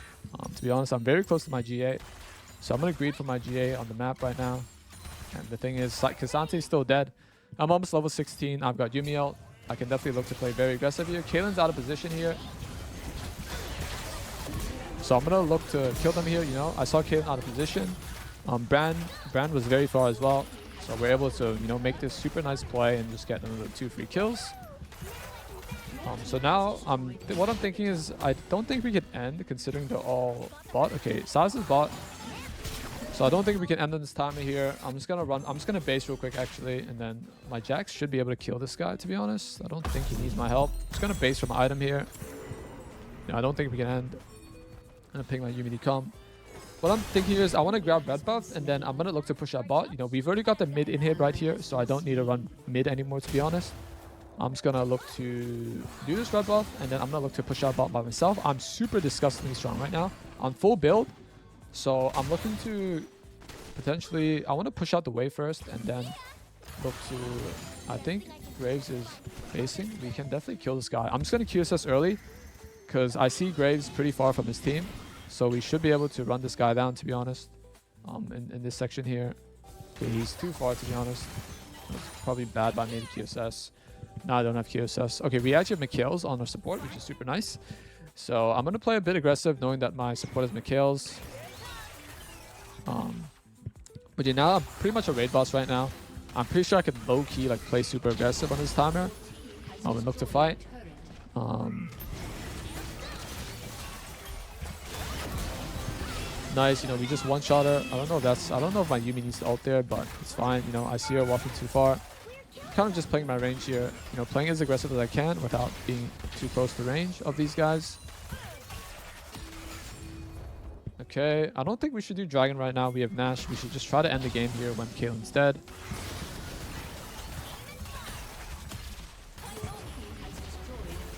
To be honest, I'm very close to my GA. So I'm going to greed for my GA on the map right now. And the thing is, Kasante is still dead. I'm almost level 16. I've got Yuumi out. I can definitely look to play very aggressive here. Kaylin's out of position here. So I'm going to look to kill them here, you know. I saw Kaylin out of position. Brand was very far as well. So we're able to, you know, make this super nice play and just get another 2 free kills. So now, what I'm thinking is, I don't think we can end considering they're all bot. Okay, Saz is bot. So I don't think we can end on this timer here. I'm just gonna run. I'm just gonna base real quick actually, and then my Jax should be able to kill this guy. To be honest, I don't think he needs my help. I'm just gonna base from item here. No, I don't think we can end. I'm gonna ping my Yuumi to come. What I'm thinking here is I want to grab red buff, and then I'm gonna look to push our bot. You know, we've already got the mid inhib right here, so I don't need to run mid anymore. To be honest, I'm just gonna look to do this red buff, and then I'm gonna look to push our bot by myself. I'm super disgustingly strong right now on full build. So I'm looking to potentially, I want to push out the wave first and then look to, I think Graves is facing. We can definitely kill this guy. I'm just going to QSS early because I see Graves pretty far from his team. So we should be able to run this guy down, to be honest, in this section here. Okay, he's too far, to be honest. It's probably bad by me to QSS. No, I don't have QSS. Okay, we actually have Mikhail's on our support, which is super nice. So I'm going to play a bit aggressive knowing that my support is Mikhail's. But yeah, now I'm pretty much a raid boss right now. I'm pretty sure I can low-key like play super aggressive on this timer. And look to fight. No, nice. You know, we just one-shot her. I don't know if my Yumi needs to ult there, but it's fine. You know, I see her walking too far. Kind of just playing my range here. You know, playing as aggressive as I can without being too close to range of these guys. Okay, I don't think we should do Dragon right now. We have Nash. We should just try to end the game here when Caitlyn's dead.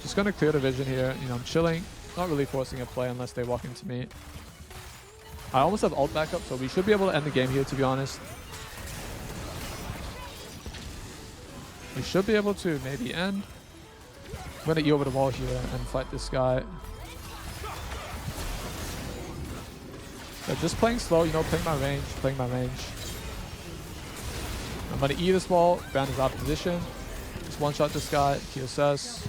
Just gonna clear the vision here. You know, I'm chilling. Not really forcing a play unless they walk into me. I almost have ult backup, so we should be able to end the game here, to be honest. We should be able to maybe end. I'm gonna E over the wall here and fight this guy. So just playing slow, you know, playing my range. I'm gonna E this wall. Brand is out of position. Just one-shot this guy. TSS.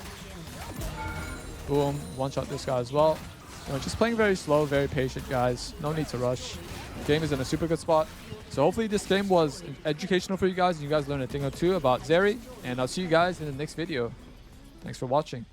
Boom. One-shot this guy as well. You know, just playing very slow, very patient, guys. No need to rush. The game is in a super good spot. So hopefully this game was educational for you guys and you guys learned a thing or two about Zeri. And I'll see you guys in the next video. Thanks for watching.